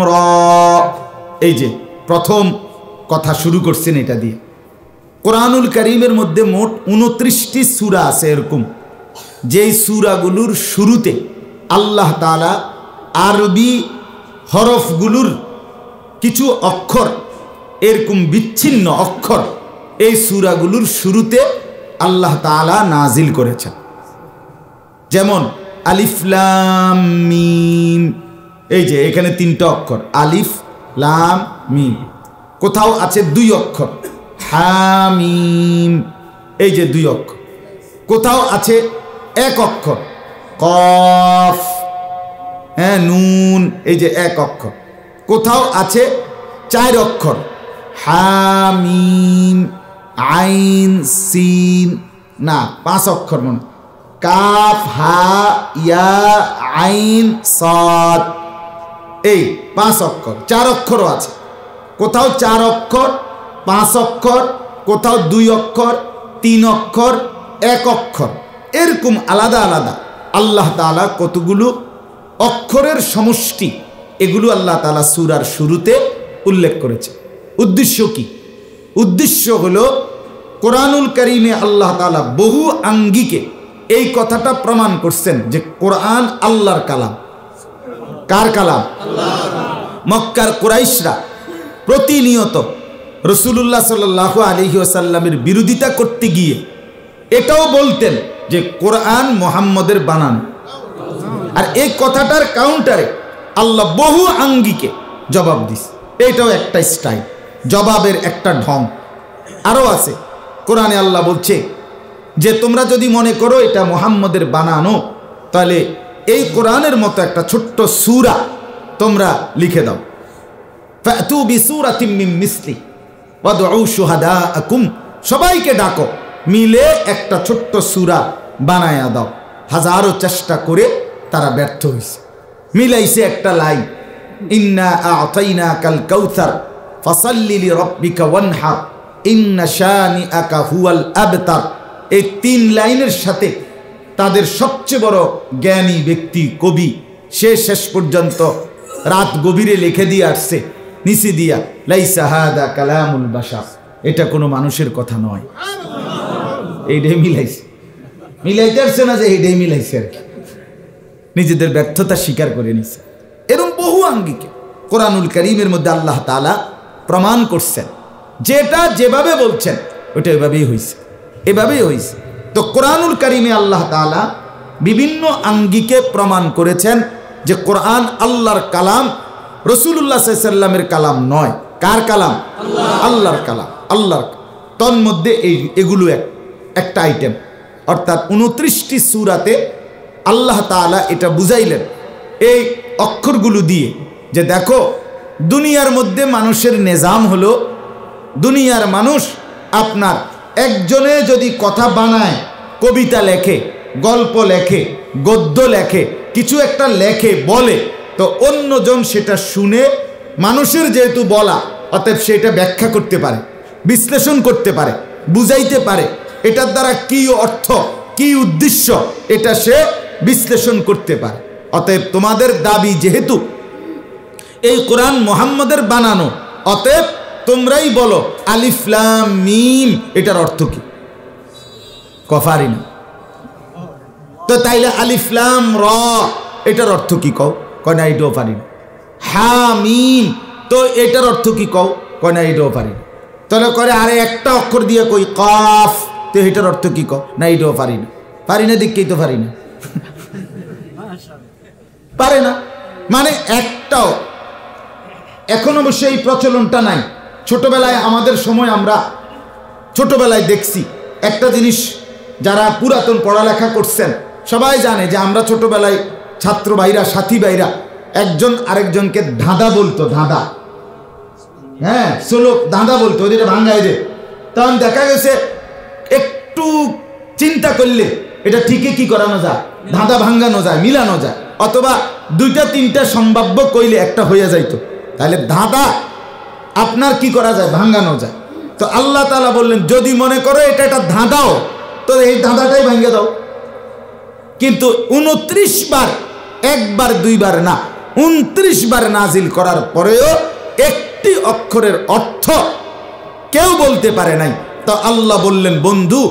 র। এই যে প্রথম কথা শুরু করছেন এটা দিয়ে। কোরআনুল কারীমের মধ্যে মোট 29টি সূরা আছে এরকম, যেই সূরাগুলোর শুরুতে আল্লাহ তাআলা আরবি হরফগুলোর কিছু অক্ষর, এরকম বিচ্ছিন্ন অক্ষর এই সূরাগুলোর শুরুতে আল্লাহ তাআলা নাজিল করেছেন। যেমন আলিফ লাম মিম, এই যে এখানে 3টা অক্ষর আলিফ লাম মিম। কোথাও আছে 2 অক্ষর হামিম, এই যে 2 অক্ষর। কোথাও আছে 1 অক্ষর কফ, হ্যাঁ নুন, এই যে 1 অক্ষর। কোথাও আছে 4 অক্ষর হামিম আইন সিন, না 5 অক্ষর মনে, কাফ হা ইয়া আইন সাদ, এই 5 অক্ষর। 4 অক্ষরও আছে, কোথাও 4 অক্ষর 5 অক্ষর, কোথাও 2 অক্ষর 3 অক্ষর 1 অক্ষর, এরকম আলাদা আলাদা আল্লাহ তাআলা কতগুলো অক্ষরের সমষ্টি, এগুলো আল্লাহ তাআলা সূরার শুরুতে উল্লেখ করেছে। উদ্দেশ্য কি? উদ্দেশ্য হলো কোরআনুল কারীমে আল্লাহ তাআলা বহু আঙ্গিকে এই কথাটা প্রমাণ করছেন যে কোরআন আল্লাহর কালাম। কার কালাম? মক্কার কুরাইশরা প্রতিনিয়ত রাসূলুল্লাহ সাল্লাল্লাহু আলাইহি ওয়াসাল্লামের বিরোধিতা করতে গিয়ে এটাও বলতেন যে কোরআন মুহাম্মদের বানানো। আর এই কথাটার কাউন্টারে আল্লাহ বহু আঙ্গিকে জবাব দিস। এটাও একটা স্টাইল, জবাবের একটা ঢং আরও আছে। কোরআনে আল্লাহ বলছে যে তোমরা যদি মনে করো এটা মুহাম্মদের বানানো, তাহলে এই কোরআনের মতো একটা ছোট্ট সূরা তোমরা লিখে দাও। ফাতু বিসূরাতিম মিন মিসলি ওয়াদউ শুহাদাআকুম, সবাইকে ডাকো, মিলে একটা ছোট্ট সূরা বানায়া দাও। হাজারো চেষ্টা করে তারা ব্যর্থ হয়েছে। মিলাইছে একটা লাইন, ইন্না আ'তাইনাকাল কাউসার ফাসাল্লি লিরাব্বিকা ওয়ানহার ইন্না শানিআকা হুয়াল আবতার। এই 3 লাইনের সাথে তাদের সবচেয়ে বড় জ্ঞানী ব্যক্তি কবি সে শেষ পর্যন্ত রাত গভীরে লিখে দিয়ে আসছে নিচে দিয়া, লাইসা হাদা কালামুল বাশার, এটা কোনো মানুষের কথা নয়। এইটাই মিলাইছে, মিলাইতে আসছে না যে এইটাই মিলাইছে আর কি, নিজেদের ব্যর্থতা স্বীকার করে নিছে। এরকম বহু আঙ্গিকে কোরআনুল কারীমের মধ্যে আল্লাহ তাআলা প্রমাণ করছেন যেটা যেভাবে বলছেন ওটা এভাবেই হয়েছে, এভাবেই হয়েছে। তো কোরআনুল কারীমে আল্লাহ তাআলা বিভিন্ন আঙ্গিকে প্রমাণ করেছেন যে কোরআন আল্লাহর কালাম, রাসূলুল্লাহ সাল্লাল্লাহু আলাইহি ওয়াসাল্লামের কালাম নয়। কার কালাম? আল্লাহর কালাম, আল্লাহর। তন্মধ্যে এগুলো একটা আইটেম, অর্থাৎ 29টি সূরাতে আল্লাহ তাআলা এটা বুঝাইলেন এই অক্ষরগুলো দিয়ে যে দেখো দুনিয়ার মধ্যে মানুষের নিজাম হলো, দুনিয়ার মানুষ আপনার একজনে যদি কথা বানায়, কবিতা লেখে, গল্প লেখে, গদ্য লেখে, কিছু একটা লেখে বলে, তো অন্যজন সেটা শুনে মানুষের যেহেতু বলা, অতএব সেটা ব্যাখ্যা করতে পারে, বিশ্লেষণ করতে পারে, বুঝাইতে পারে, এটার দ্বারা কি অর্থ, কি উদ্দেশ্য, এটা সে বিশ্লেষণ করতে পারে। অতএব তোমাদের দাবি যেহেতু এই কোরআন মুহাম্মদের বানানো, অতএব তোমরাই বলো আলিফ লাম মিম এটার অর্থ কি? কফারি না তো তাইলে আলিফ লাম র এটার অর্থ কি কও? কয় না এটাও পারি না। হা মিম তো এটার অর্থ কি কও? কয় না এটাও পারি না। তাহলে করে আরে একটা অক্ষর দিয়ে কই কফ, তো এটার অর্থ কি কও? না এটাও পারি না। পারি না দেখকেই তো পারি না, পারে না মানে একটাও। এখন অবশ্য এই প্রচলনটা নাই। ছোটবেলায় আমাদের সময় আমরা ছোটবেলায় দেখছি একটা জিনিস, যারা পুরাতন পড়ালেখা করছেন সবাই জানে যে আমরা ছোটবেলায় ছাত্র ভাইরা, সাথী ভাইরা একজন আরেকজনকে ধাঁধা বলতো, ধাঁধা, হ্যাঁ সোলক ধাঁধা বলতো, ওদের ভাঙ্গাই দে। তখন দেখা গেছে একটু চিন্তা করলে এটা ঠিকই কি করানো যায়, ধাঁধা ভাঙ্গানো যায়, মিলানো যায়, অথবা দুইটা তিনটা সম্ভাব্য কইলে একটা হইয়া যাইতো। তাহলে ধাঁধা আপনার কি করা যায়, ভাঙ্গানো যায়। তো আল্লাহ তাআলা বললেন যদি মনে করো এটা একটা ধাঁধাও, তো এই ধাঁধাটাই ভেঙে দাও। কিন্তু 29 বার, একবার দুইবার না, 29 বার নাজিল করার পরেও একটি অক্ষরের অর্থ কেউ বলতে পারে নাই। তো আল্লাহ বললেন বন্ধু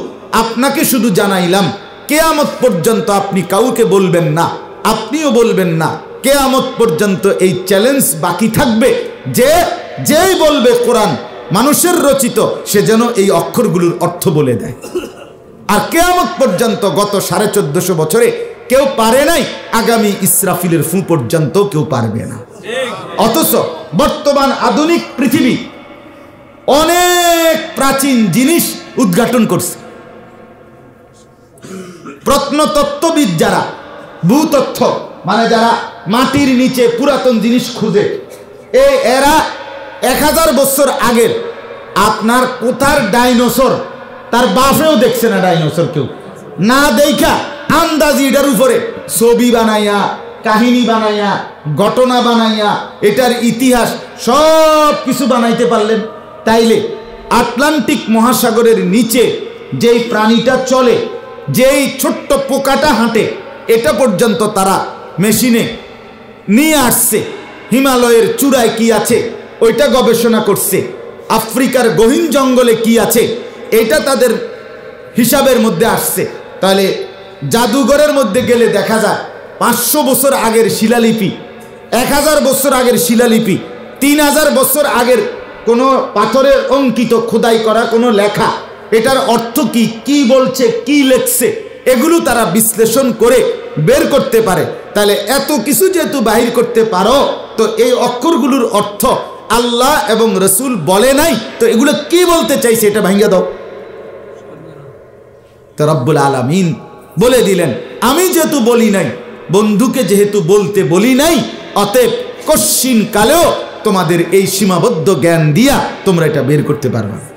আপনাকে শুধু জানাইলাম, কিয়ামত পর্যন্ত আপনি কাউকে বলবেন না, আপনিও বলবেন না, কিয়ামত পর্যন্ত এই চ্যালেঞ্জ বাকি থাকবে যে যেই বলবে কোরআন মানুষের রচিত সে যেন এই অক্ষরগুলোর অর্থ বলে দেয়। আর কিয়ামত পর্যন্ত গত 1450 বছরে কেউ পারে নাই, আগামী ইসরাফিলের ফু পর্যন্ত কেউ পারবে না। অথচ বর্তমান আধুনিক পৃথিবী অনেক প্রাচীন জিনিস উদ্ঘাটন করছে। প্রত্নতত্ত্ববিদ যারা, ভূতত্ত্ব মানে যারা মাটির নিচে পুরাতন জিনিস খুঁজে, এরা 1000 বছর আগের আপনার কোথার ডাইনোসর তার বাপেও দেখছে না, ডাইনোসর কেউ না দেখা আন্দাজি এটার উপরে ছবি বানাইয়া, কাহিনী বানাইয়া, ঘটনা বানাইয়া, এটার ইতিহাস সব কিছু বানাইতে পারলেন। তাইলে আটলান্টিক মহাসাগরের নিচে যেই প্রাণীটা চলে, যেই ছোট্ট পোকাটা হাঁটে, এটা পর্যন্ত তারা মেশিনে নিয়ে আসছে। হিমালয়ের চূড়ায় কি আছে ওইটা গবেষণা করছে। আফ্রিকার গহীন জঙ্গলে কি আছে এটা তাদের হিসাবের মধ্যে আসছে। তাহলে জাদুঘরের মধ্যে গেলে দেখা যায় 500 বছর আগের শিলালিপি, 1000 বছর আগের শিলালিপি, 3000 বছর আগের কোনো পাথরের অঙ্কিত খোদাই করা কোনো লেখা, এটার অর্থ কি, কি বলছে, কি লেখছে, এগুলো তারা বিশ্লেষণ করে বের করতে পারে। তাহলে এত কিছু যেহেতু বাহির করতে পারো, তো এই অক্ষরগুলোর অর্থ আল্লাহ এবং রসুল বলে নাই, তো এগুলো কি বলতে চাইছে এটা ভাঙ্গা দাও। তো রব্বুল আলামিন বলে দিলেন আমি যেহেতু বলি নাই, বন্ধুকে যেহেতু বলতে বলি নাই, অতএব কশ্চিন কালেও তোমাদের এই সীমাবদ্ধ জ্ঞান দিয়া তোমরা এটা বের করতে পারবে না।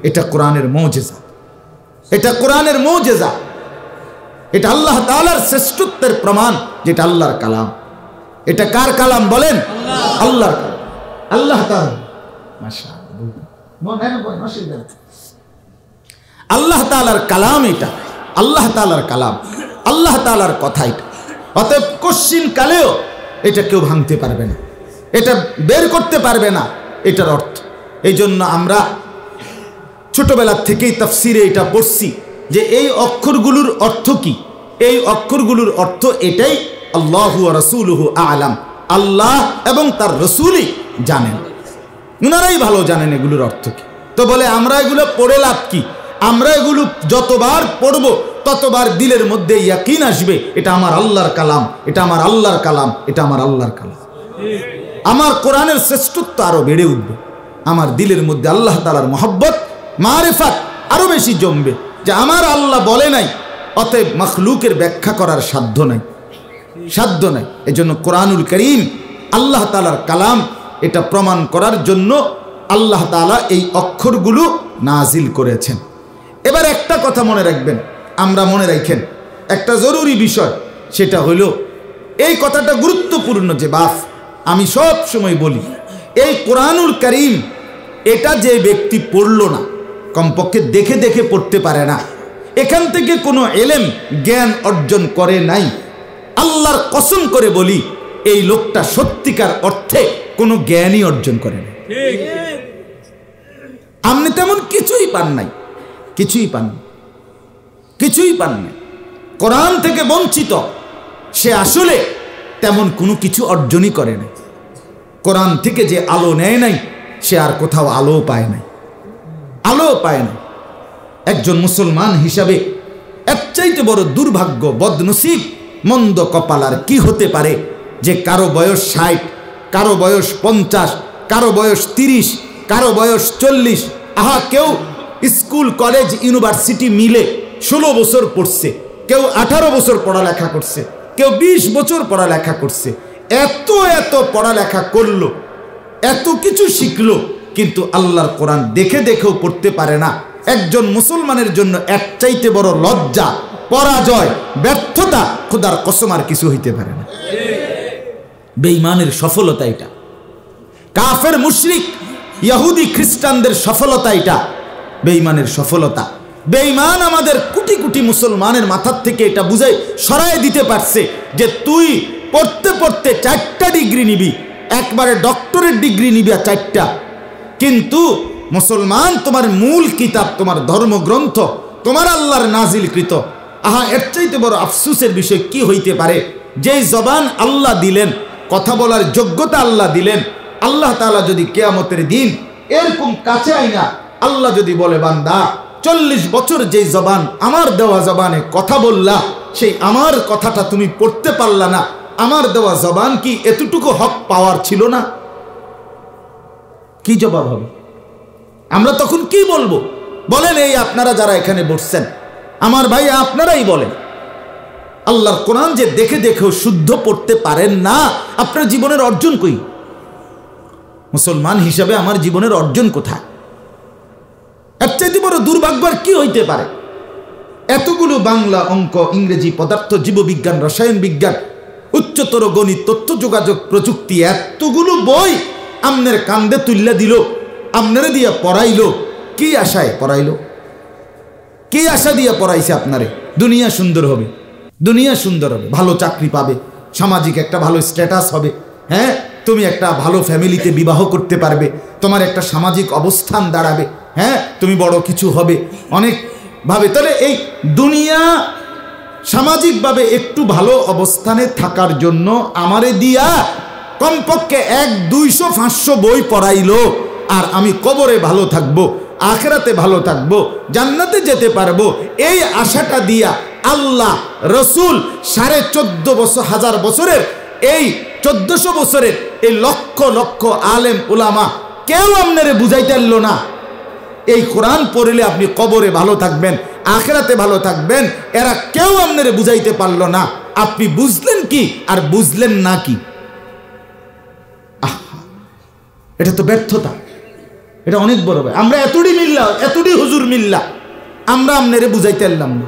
এটা কোরআনের মুজিজা, এটা কোরআনের মুজিজা, এটা আল্লাহ তাআলার শ্রেষ্ঠত্বের প্রমাণ, যেটা আল্লাহর কালাম। এটা কার কালাম বলেন? আল্লাহর কালাম। আল্লাহ তাআলা আল্লাহ তাআলার কালাম, এটা আল্লাহ তাআলার কালাম, আল্লাহ তাআলার কথা এটা। অতএব কশ্চিন কালেও এটা কেউ ভাঙতে পারবে না, এটা বের করতে পারবে না এটার অর্থ। এই জন্য আমরা ছোটবেলার থেকেই তাফসিরে এটা পড়ছি যে এই অক্ষরগুলোর অর্থ কি। এই অক্ষরগুলোর অর্থ এটাই, আল্লাহু ওয়া রাসূলুহু আ'লাম, আল্লাহ এবং তার রসুলই জানেন, উনারাই ভালো জানেন এগুলোর অর্থ কি। তো বলে আমরা এগুলো পড়ে লাভ কি? আমরা এগুলো যতবার পড়ব ততবার দিলের মধ্যে ইয়াকিন আসবে এটা আমার আল্লাহর কালাম, এটা আমার আল্লাহর কালাম, এটা আমার আল্লাহর কালাম। আমার কোরআনের শ্রেষ্ঠত্ব আরো বেড়ে উঠবে, আমার দিলের মধ্যে আল্লাহ তাআলার মহব্বত, মারিফাত আরো বেশি জমবে যে আমার আল্লাহ বলে নাই, অতএব মখলুকের ব্যাখ্যা করার সাধ্য নাই, সাধ্য নাই। এজন্য কোরআনুল কারীম আল্লাহ তাআলার কালাম, এটা প্রমাণ করার জন্য আল্লাহ তাআলা এই অক্ষরগুলো নাজিল করেছেন। এবার একটা কথা মনে রাখবেন, আমরা মনে রাখেন একটা জরুরি বিষয়, সেটা হলো এই কথাটা গুরুত্বপূর্ণ যে বাস আমি সব সময় বলি, এই কোরআনুল কারীম এটা যে ব্যক্তি পড়ল না, কমপক্ষে দেখে দেখে পড়তে পারে না, এখান থেকে কোনো এলেম জ্ঞান অর্জন করে নাই, আল্লাহর কসম করে বলি এই লোকটা সত্যিকার অর্থে কোনো জ্ঞানই অর্জন করে না। আপনি তেমন কিছুই পান নাই, কিছুই পান, কিছুই পান নাই, কোরআন থেকে বঞ্চিত। সে আসলে তেমন কোনো কিছু অর্জনই করে নাই। কোরআন থেকে যে আলো নেয় নাই, সে আর কোথাও আলো পায় নাই, আলো পায় না। একজন মুসলমান হিসাবে এর চাইতে বড় দুর্ভাগ্য, বদনসিব, মন্দ কপাল আর কি হতে পারে যে কারো বয়স 60, কারো বয়স 50, কারো বয়স 30, কারো বয়স 40। আহা, কেউ স্কুল কলেজ ইউনিভার্সিটি মিলে 16 বছর পড়ছে, কেউ 18 বছর পড়ালেখা করছে, কেউ 20 বছর পড়ালেখা করছে। এত এত পড়ালেখা করলো, এত কিছু শিখলো, কিন্তু আল্লাহর কোরআন দেখে দেখেও পড়তে পারে না। একজন মুসলমানের জন্য এর চাইতে বড় লজ্জা, পরাজয়, ব্যর্থতা খোদার কসম আর কিছু হইতে পারে না। বেঈমানের সফলতা এটা, কাফের মুশরিক ইহুদি খ্রিস্টানদের সফলতা এটা, বেঈমানের সফলতা। বেঈমান আমাদের কোটি কোটি মুসলমানের মাথার থেকে এটা বুঝাই সরায় দিতে পারছে যে তুই পড়তে পড়তে 4টা ডিগ্রি নিবি, একবারে ডক্টরের ডিগ্রি নিবি 4টা, কিন্তু মুসলমান তোমার মূল কিতাব, তোমার ধর্মগ্রন্থ, তোমার আল্লাহর নাজিলকৃত। আহা, এর চাইতে বড় আফসোসের বিষয় কি হইতে পারে? যেই জবান আল্লাহ দিলেন, কথা বলার যোগ্যতা আল্লাহ দিলেন, আল্লাহ তাআলা যদি কিয়ামতের দিন এরকম কাছে আইনা আল্লাহ যদি বলে, বান্দা 40 বছর যেই জবান আমার দেওয়া জবানে কথা বললা, সেই আমার কথাটা তুমি পড়তে পারলা না, আমার দেওয়া জবান কি এতটুকু হক পাওয়ার ছিল না? কি জবাব হবে? আমরা তখন কি বলবো বলেন? এই আপনারা যারা এখানে বসছেন, আমার ভাই, আপনারাই বলেন, আল্লাহর কোরআন যে দেখে দেখেও শুদ্ধ পড়তে পারেন না, আপনার জীবনের অর্জন কই? মুসলমান হিসাবে আমার জীবনের অর্জন কোথায়? এর চাইতে বড় দুর্ভাগ্য আর কি হইতে পারে? এতগুলো বাংলা, অঙ্ক, ইংরেজি, পদার্থ, জীববিজ্ঞান, রসায়ন বিজ্ঞান, উচ্চতর গণিত, তথ্য যোগাযোগ প্রযুক্তি, এতগুলো বই আমনের কান্দে তুল্লা দিল, আপনারে দিয়া পড়াইলো। কি আশায় পড়াইলো? কি আশা দিয়া পড়াইছে আপনারে? দুনিয়া সুন্দর হবে, দুনিয়া সুন্দর হবে, ভালো চাকরি পাবে, সামাজিক একটা ভালো স্ট্যাটাস হবে, হ্যাঁ, তুমি একটা ভালো ফ্যামিলিতে বিবাহ করতে পারবে, তোমার একটা সামাজিক অবস্থান দাঁড়াবে, হ্যাঁ, তুমি বড় কিছু হবে অনেক ভাবে। তাহলে এই দুনিয়া সামাজিকভাবে একটু ভালো অবস্থানে থাকার জন্য আমারে দিয়া কমপক্ষে 100-200-500 বই পড়াইলো, আর আমি কবরে ভালো থাকবো, আখিরাতে ভালো থাকবো, জান্নাতে যেতে পারবো, এই আশাটা দিয়া আল্লাহ, রসুল 14.5 বছর, 1000 বছরের, এই 1400 বছরের এই লক্ষ লক্ষ আলেম উলামা কেউ আপনারে বুঝাইতে পারলো না এই কোরআন পড়লে আপনি কবরে ভালো থাকবেন, আখিরাতে ভালো থাকবেন। এরা কেউ আপনারে বুঝাইতে পারলো না। আপনি বুঝলেন কি আর বুঝলেন না কি? এটা তো ব্যর্থতা, এটা অনেক বড়। আমরা এতটি মিল্লা, এতটি হুজুর মিল্লা, আমরা আপনারে বুঝাইতে পারলাম না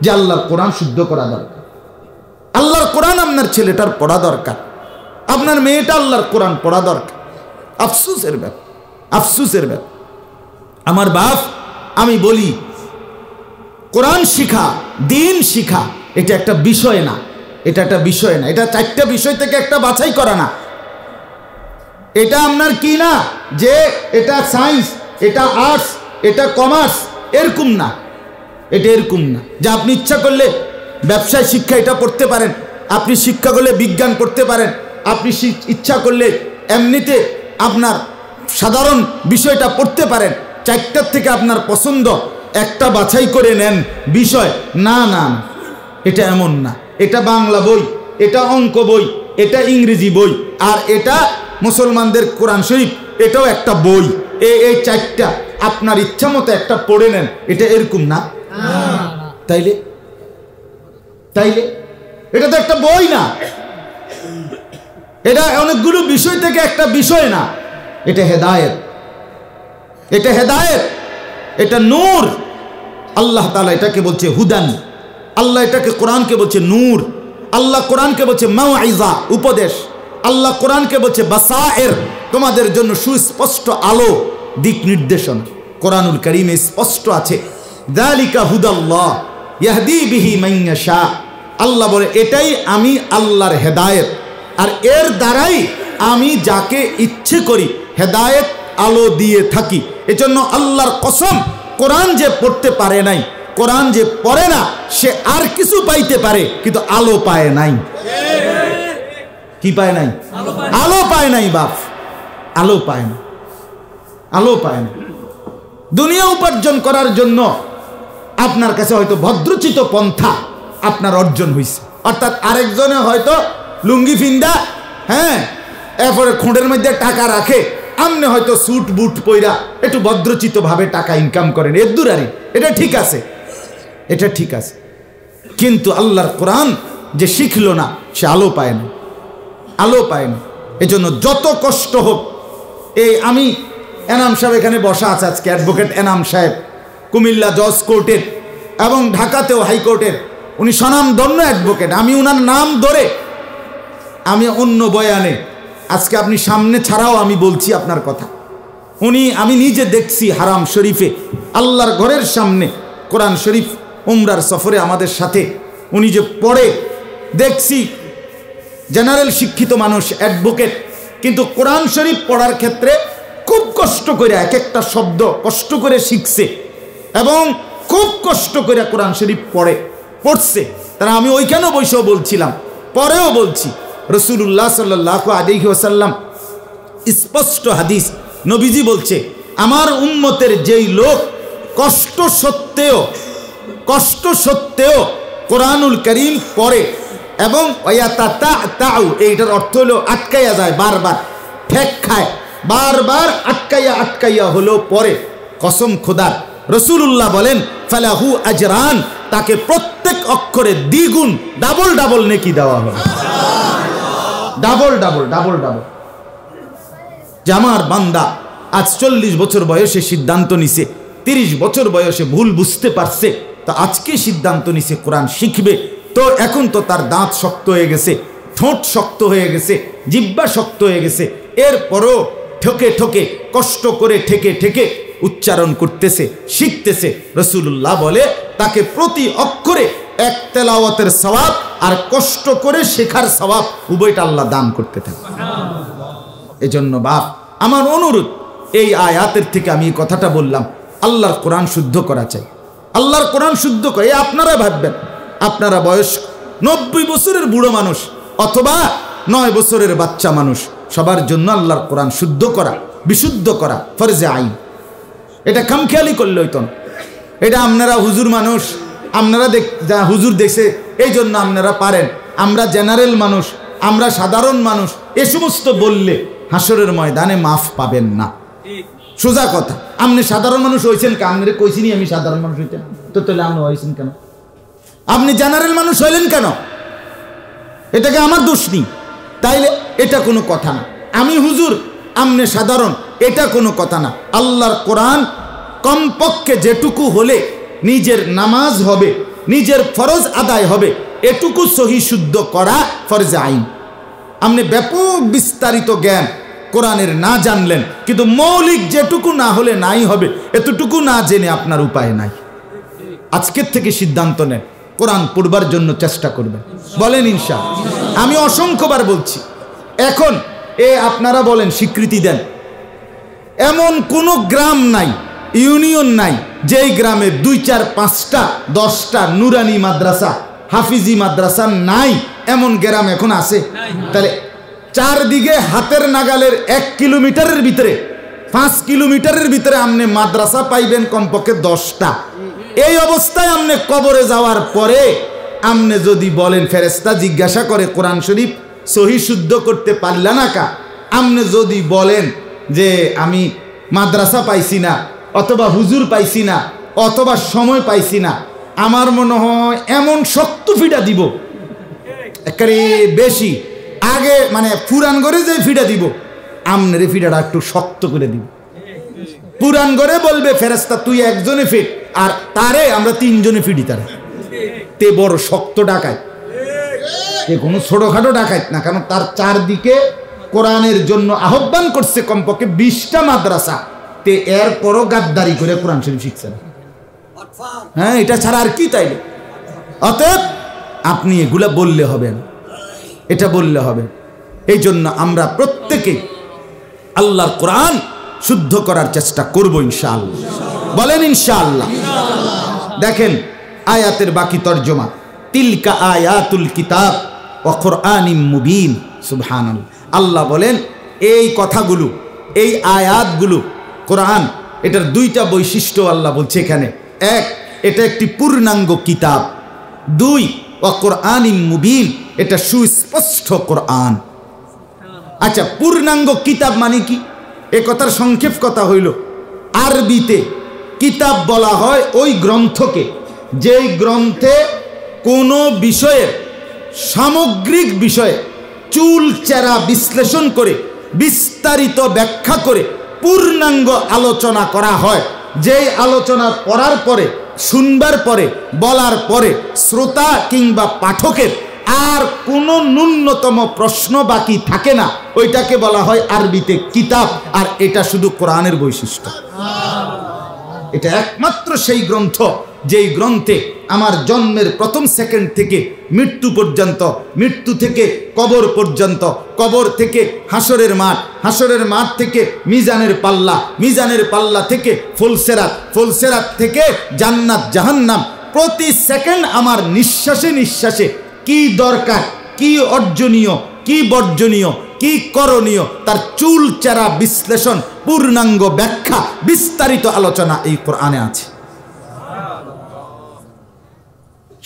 যে আল্লাহর কোরআন শুদ্ধ করা দরকার, আল্লাহর কোরআন আপনার ছেলেটার পড়া দরকার, আপনার মেয়েটা আল্লাহর কোরআন পড়া দরকার। আফসোসের ব্যাপার, আফসোসের ব্যাপার। আমার বাপ, আমি বলি, কোরআন শিখা, দিন শিখা, এটা একটা বিষয় না, এটা একটা বিষয় না, এটা 4টা বিষয় থেকে একটা বাছাই করা না। এটা আপনার কি না যে এটা সায়েন্স, এটা আর্টস, এটা কমার্স, এরকম না, এটা এরকম না যে আপনি ইচ্ছা করলে ব্যবসায় শিক্ষা এটা পড়তে পারেন, আপনি শিক্ষা করলে বিজ্ঞান পড়তে পারেন, আপনি ইচ্ছা করলে এমনিতে আপনার সাধারণ বিষয়টা পড়তে পারেন। 4টার থেকে আপনার পছন্দ একটা বাছাই করে নেন বিষয়। না না, এটা এমন না। এটা বাংলা বই, এটা অঙ্ক বই, এটা ইংরেজি বই, আর এটা মুসলমানদের কোরআন শরীফ, এটাও একটা বই। এই 4টা আপনার ইচ্ছা মতো একটা পড়ে নেন, এটা এরকম না। তাইলে তাইলে এটা তো একটা বই না, এটা অনেকগুলো বিষয় থেকে একটা বিষয় না। এটা হেদায়েত, এটা হেদায়েত, এটা নূর। আল্লাহ তাআলা এটাকে বলছে হুদান, আল্লাহ এটাকে কোরআনকে বলছে নূর, আল্লাহ কোরআনকে বলছে মাউইজা, উপদেশ, আল্লাহ কোরআনকে বলছে বাসায়ের, তোমাদের জন্য সুস্পষ্ট আলো, দিক নির্দেশনা। কোরআনুল কারীমে স্পষ্ট আছে, যালিকা হুদাল্লাহ ইয়াহদি বিহি মান ইয়াশা। আল্লাহ বলে এটাই আমি আল্লাহর হেদায়েত, আর এর দ্বারাই আমি যাকে ইচ্ছে করি হেদায়েত আলো দিয়ে থাকি। এজন্য আল্লাহর কসম, কোরআন যে পড়তে পারে নাই, কোরআন যে পড়ে না, সে আর কিছু পাইতে পারে কিন্তু আলো পায় নাই। কি পায় নাই? আলো পায় নাই বাপ, আলো পায় না, আলো পায় না। দুনিয়া উপার্জন করার জন্য আপনার কাছে হয়তো ভদ্রচিত পন্থা আপনার অর্জন হয়েছে, অর্থাৎ আরেকজনে হয়তো লুঙ্গি ফিন্দা, হ্যাঁ, এরপরে খোঁড়ের মধ্যে টাকা রাখে, আপনি হয়তো স্যুট বুট পইরা একটু ভদ্রচিত ভাবে টাকা ইনকাম করেন, এর দূরারি, এটা ঠিক আছে, এটা ঠিক আছে। কিন্তু আল্লাহর কোরআন যে শিখলো না, সে আলো পায় না, আলো পায় না। এজন্য যত কষ্ট হোক, এই আমি এনাম সাহেব এখানে বসা আছে আজকে, অ্যাডভোকেট এনাম সাহেব, কুমিল্লা জজ কোর্টের এবং ঢাকাতেও হাইকোর্টের, উনি স্বনামধন্য অ্যাডভোকেট। আমি ওনার নাম ধরে আমি অন্য বয়ানে আজকে আপনি সামনে ছাড়াও আমি বলছি আপনার কথা। উনি, আমি নিজে দেখছি হারাম শরীফে আল্লাহর ঘরের সামনে কোরআন শরীফ উমরার সফরে আমাদের সাথে উনি যে পড়ে দেখছি। জেনারেল শিক্ষিত মানুষ, অ্যাডভোকেট, কিন্তু কোরআন শরীফ পড়ার ক্ষেত্রে খুব কষ্ট করে এক একটা শব্দ কষ্ট করে শিখছে এবং খুব কষ্ট করে কোরআন শরীফ পড়ছে। তারা আমি ওইখানেও বসেও বলছিলাম, পরেও বলছি, রাসূলুল্লাহ সাল্লাল্লাহু আলাইহি ওয়াসাল্লাম স্পষ্ট হাদিস, নবীজি বলছে, আমার উম্মতের যেই লোক কষ্ট সত্ত্বেও কোরআনুল কারীম পড়ে এবং এইটার অর্থ হলো আটকাইয়া যায়, বারবার ঠেক খায়, বারবার আটকাইয়া হলো পরে, কসম খোদার, রাসূলুল্লাহ বলেন ফালাহু আজরান, তাকে প্রত্যেক অক্ষরে দ্বিগুণ ডাবল নেকি দেওয়া হবে, ডাবল। যে আমার বান্দা আজ 40 বছর বয়সে সিদ্ধান্ত নিছে, 30 বছর বয়সে ভুল বুঝতে পারছে, তো আজকে সিদ্ধান্ত নিছে কোরআন শিখবে। তো এখন তো তার দাঁত শক্ত হয়ে গেছে, ঠোঁট শক্ত হয়ে গেছে, জিহ্বা শক্ত হয়ে গেছে, এরপরও ঠকে কষ্ট করে ঠেকে উচ্চারণ করতেছে, শিখতেছে। রাসূলুল্লাহ বলে তাকে প্রতি অক্ষরে এক তেলাওয়াতের সওয়াব আর কষ্ট করে শেখার সওয়াব উভয়টা আল্লাহ দান করতে থাকে। এজন্য বাপ, আমার অনুরোধ, এই আয়াতের থেকে আমি এই কথাটা বললাম, আল্লাহর কোরআন শুদ্ধ করা চাই, আল্লাহর কোরআন শুদ্ধ করে। আপনারা ভাববেন, আপনারা বয়স 90 বছরের বুড়ো মানুষ অথবা 9 বছরের বাচ্চা মানুষ, সবার জন্য আল্লাহর কোরআন শুদ্ধ করা, বিশুদ্ধ করা ফরজে আইন। এটা খামখেয়ালি করলে হইতো না। এটা আপনারা হুজুর মানুষ, আপনারা হুজুর দেখছে এই জন্য আপনারা পারেন, আমরা জেনারেল মানুষ, আমরা সাধারণ মানুষ, এ সমস্ত বললে হাসরের ময়দানে মাফ পাবেন না। সোজা কথা, আপনি সাধারণ মানুষ হয়েছেন কে? আপনারা কইছিনি আমি সাধারণ মানুষ হইতেন, তো তাহলে আপনি হয়েছেন কেন? আপনি জেনারেল মানুষ হইলেন কেন? এটাকে আমার দোষ নেই, তাইলে এটা কোনো কথা না। আমি হুজুর, আপনি সাধারণ, এটা কোনো কথা না। আল্লাহর কোরআন কমপক্ষে যেটুকু হলে নিজের নামাজ হবে, নিজের ফরজ আদায় হবে, এটুকু সহি শুদ্ধ করা ফরজে আইন। আপনি ব্যাপক বিস্তারিত জ্ঞান কোরআনের না জানলেন, কিন্তু মৌলিক যেটুকু না হলে নাই হবে, এতটুকু না জেনে আপনার উপায় নাই। আজকের থেকে সিদ্ধান্ত নেন, কোরআন পড়বার জন্য চেষ্টা করবেন, বলেন ইনশাআল্লাহ। আমি অসংখ্যবার বলছি, এখন আপনারা বলেন, স্বীকৃতি দেন। এমন কোনো গ্রাম নাই, ইউনিয়ন নাই, যেই গ্রামে 2, 4, 5টা 10টা নুরানি মাদ্রাসা, হাফিজি মাদ্রাসা নাই, এমন গ্রাম এখন আছে? তাহলে চারদিকে হাতের নাগালের 1 কিলোমিটারের ভিতরে, 5 কিলোমিটারের ভিতরে আপনি মাদ্রাসা পাইবেন কমপক্ষে 10টা। এই অবস্থায় আপনি কবরে যাওয়ার পরে আপনি যদি বলেন, ফেরেশতা জিজ্ঞাসা করে কোরআন শরীফ সহি শুদ্ধ করতে পারলা না কা? আপনি যদি বলেন যে আমি মাদ্রাসা পাইছি না, অথবা হুজুর পাইছি না, অথবা সময় পাইছি না, আমার মনে হয় এমন শক্ত ফিটা দিব, একেবারে বেশি আগে, মানে পুরান করে যে ফিটা দিব, আমনের ফিটাটা একটু শক্ত করে দিব। পুরান করে বলবে ফেরেশতা তুই একজনে ফিট, আর তারে আমরা 3 জনে ফিটি, তারে তে বড় শক্ত ডাকায়। সে কোনো ছোটখাটো ডাকাত না, কারণ তার চারদিকে কোরআনের জন্য আহ্বান করছে কমপক্ষে 20টা মাদ্রাসা, তে এরপরও গাদ্দারি করে কোরআন শরীফ শিখছে না। হ্যাঁ, এটা ছাড়া আর কি তাইলে? অতএব আপনি এগুলা বললে হবে না, এটা বললে হবে। এই জন্য আমরা প্রত্যেকে আল্লাহর কোরআন শুদ্ধ করার চেষ্টা করব ইনশাআল্লাহ। বলেন ইনশাআল্লাহ। দেখেন আয়াতের বাকি তর্জমা, তিলকা আয়াতুল কিতাব ওয়া কুরআনিম মুবিন। সুবহানাল্লাহ। আল্লাহ বলেন এই কথাগুলো, এই আয়াতগুলো, কোরআন, এটার দুইটা বৈশিষ্ট্য আল্লাহ বলছে এখানে। এক, এটা একটি পূর্ণাঙ্গ কিতাব। দুই, ওয়া কুরআনিম মুবিন, এটা সুস্পষ্ট কোরআন। আচ্ছা, পূর্ণাঙ্গ কিতাব মানে কি? এ কথার সংক্ষেপ কথা হইল, আরবিতে কিতাব বলা হয় ওই গ্রন্থকে যেই গ্রন্থে কোনো বিষয়ের সামগ্রিক বিষয়ে চুলচেরা বিশ্লেষণ করে বিস্তারিত ব্যাখ্যা করে পূর্ণাঙ্গ আলোচনা করা হয়, যেই আলোচনা পড়ার পরে, শুনবার পরে, বলার পরে শ্রোতা কিংবা পাঠকের আর কোনো ন্যূনতম প্রশ্ন বাকি থাকে না, ওইটাকে বলা হয় আরবিতে কিতাব। আর এটা শুধু কোরআনের বৈশিষ্ট্য। এটা একমাত্র সেই গ্রন্থ যেই গ্রন্থে আমার জন্মের প্রথম সেকেন্ড থেকে মৃত্যু পর্যন্ত, মৃত্যু থেকে কবর পর্যন্ত, কবর থেকে হাসরের মাঠ, হাসরের মাঠ থেকে মিজানের পাল্লা, মিজানের পাল্লা থেকে ফুলসেরাত, ফুলসেরাত থেকে জান্নাত জাহান্নাম, প্রতি সেকেন্ড আমার নিঃশ্বাসে নিঃশ্বাসে কি দরকার, কি অর্জনীয়, কি বর্জনীয়, কি করণীয়, তার চুলচেরা বিশ্লেষণ, পূর্ণাঙ্গ ব্যাখ্যা, বিস্তারিত আলোচনা এই কোরআনে আছে।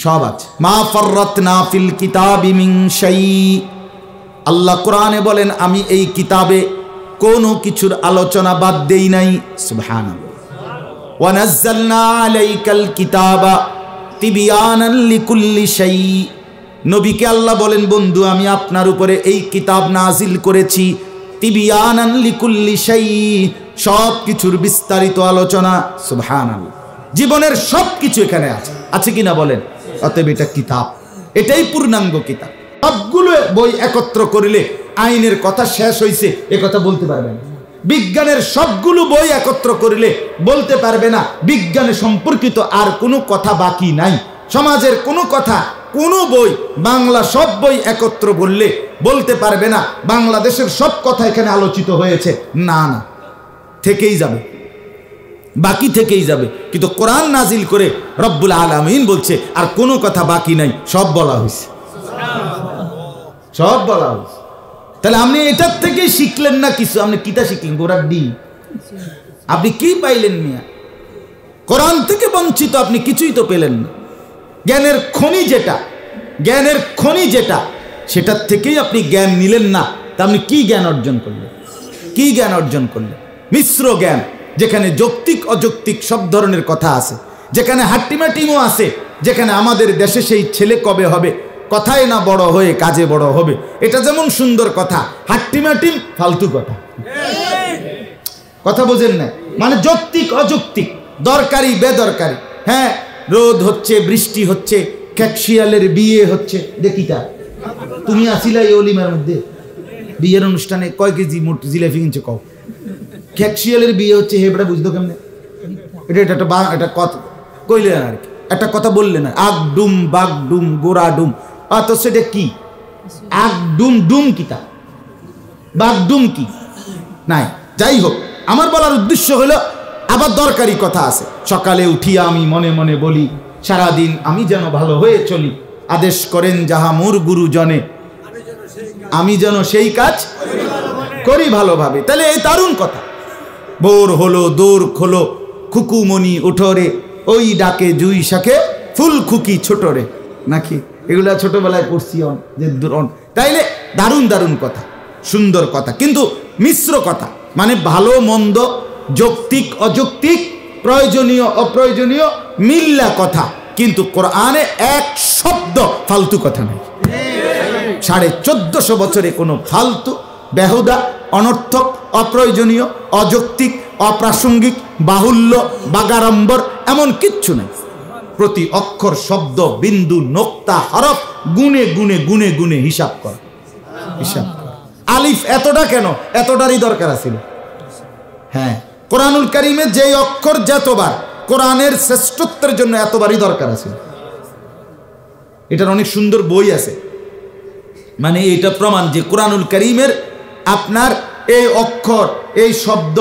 সব আছে। মা ফাররাতনা ফিল কিতাবি মিন শাই। আল্লাহ কোরআনে বলেন আমি এই কিতাবে কোনো কিছুর আলোচনা বাদ দেই নাই। সুবহানাল্লাহ। ওয়া নাযালনা আলাইকাল কিতাবা তিবয়ানান লিকুল্লি শাই। নবীকে আল্লাহ বলেন, বন্ধু আমি আপনার উপরে এই কিতাব নাজিল করেছি তিবয়ানান লিকুল্লি শাই, সব কিছুর বিস্তারিত আলোচনা। সুবহানাল্লাহ। জীবনের সব কিছু এখানে আছে, আছে কিনা বলেন? অতএব এটা কিতাব, এটাই পূর্ণাঙ্গ কিতাব। সবগুলো বই একত্র করিলে আইনের কথা শেষ হয়েছে এ কথা বলতে পারবে না। বিজ্ঞানের সবগুলো বই একত্র করিলে বলতে পারবে না বিজ্ঞানে সম্পর্কিত আর কোনো কথা বাকি নাই। সমাজের কোনো কথা, কোনো বই, বাংলা সব বই একত্র বললে বলতে পারবে না বাংলাদেশের সব কথা এখানে আলোচিত হয়েছে। না না, থেকেই যাবে, বাকি থেকেই যাবে। কিন্তু কোরআন নাজিল করে রব্বুল আলামিন বলছে আর কোনো কথা বাকি নাই, সব বলা হয়েছে, সব বলা হয়েছে। তাহলে আপনি এটার থেকেই শিখলেন না কিছু? আপনি কিতা শিখলেন? গোড়ার ডিম। আপনি কি পাইলেন মিয়া? কোরআন থেকে বঞ্চিত আপনি কিছুই তো পেলেন না। জ্ঞানের খনি যেটা, জ্ঞানের খনি যেটা, সেটার থেকেই আপনি জ্ঞান নিলেন না। তা আপনি কি জ্ঞান অর্জন করলেন? কি জ্ঞান অর্জন করলেন? মিশ্র জ্ঞান, যেখানে যৌক্তিক অযৌক্তিক সব ধরনের কথা আছে, যেখানে হাট্টিমাটিমও আছে, যেখানে আমাদের দেশে সেই ছেলে কবে হবে, কথায় না বড় হয়ে কাজে বড় হবে, এটা যেমন সুন্দর কথা, হাট্টিমাটিম ফালতু কথা। কথা বোঝেন না? মানে যৌক্তিক অযৌক্তিক, দরকারি বেদরকারি। হ্যাঁ, রোদ হচ্ছে, বৃষ্টি হচ্ছে, ক্যাকশিয়ালের বিয়ে হচ্ছে। দেখিটা তুমি আসিলা এই অলিমার মধ্যে বিয়ের অনুষ্ঠানে কয় কেজি মোট জিলাপি কিনছে কও? ক্যাকশিয়ালের বিয়ে হচ্ছে, হেবড়া বুঝতো কেমনে? এটা কথা কইলে আর কি, একটা কথা বললে না, আগ ডুম বাগ ডুম গোড়া ডুম। তো সেটা কি? আগ ডুম ডুম কিতা, বাগ ডুম কি নাই। যাই হোক, আমার বলার উদ্দেশ্য হলো আবার দরকারি কথা আছে। সকালে উঠিয়া আমি মনে মনে বলি, সারাদিন আমি যেন ভালো হয়ে চলি, আদেশ করেন যাহা মোর গুরুজনে, আমি যেন সেই কাজ করি ভালোভাবে। তাহলে এই দারুণ কথা। ভোর হলো, দৌড় খোলো, খুকুমণি উঠোরে, ওই ডাকে জুই শাকে ফুল খুকি ছোটরে, নাকি এগুলা ছোটবেলায় পড়ছি। তাইলে দারুণ দারুণ কথা, সুন্দর কথা, কিন্তু মিশ্র কথা, মানে ভালো মন্দ, যৌক্তিক অযৌক্তিক, প্রয়োজনীয় অপ্রয়োজনীয় মিল্লা কথা। কিন্তু কোরআনে এক শব্দ ফালতু কথা নাই। 1450 বছরে কোনো ফালতু, বেহুদা, অনর্থক, অপ্রয়োজনীয়, অযৌক্তিক, অপ্রাসঙ্গিক, বাহুল্য, বাগাড়ম্বর এমন কিচ্ছু নেই। প্রতি অক্ষর, শব্দ, বিন্দু, নোক্তা, হরফ গুনে গুনে গুনে গুনে হিসাব কর। আলিফ এতটা কেন? এতটারই দরকার ছিল। হ্যাঁ, কোরআনুল কারীমে যে অক্ষর যতবার, কোরআনের শ্রেষ্ঠত্বের জন্য এতবারই দরকার আছে। এটার অনেক সুন্দর বই আছে, মানে এটা প্রমাণ যে কোরআনুল কারীমের আপনার এই অক্ষর, এই শব্দ,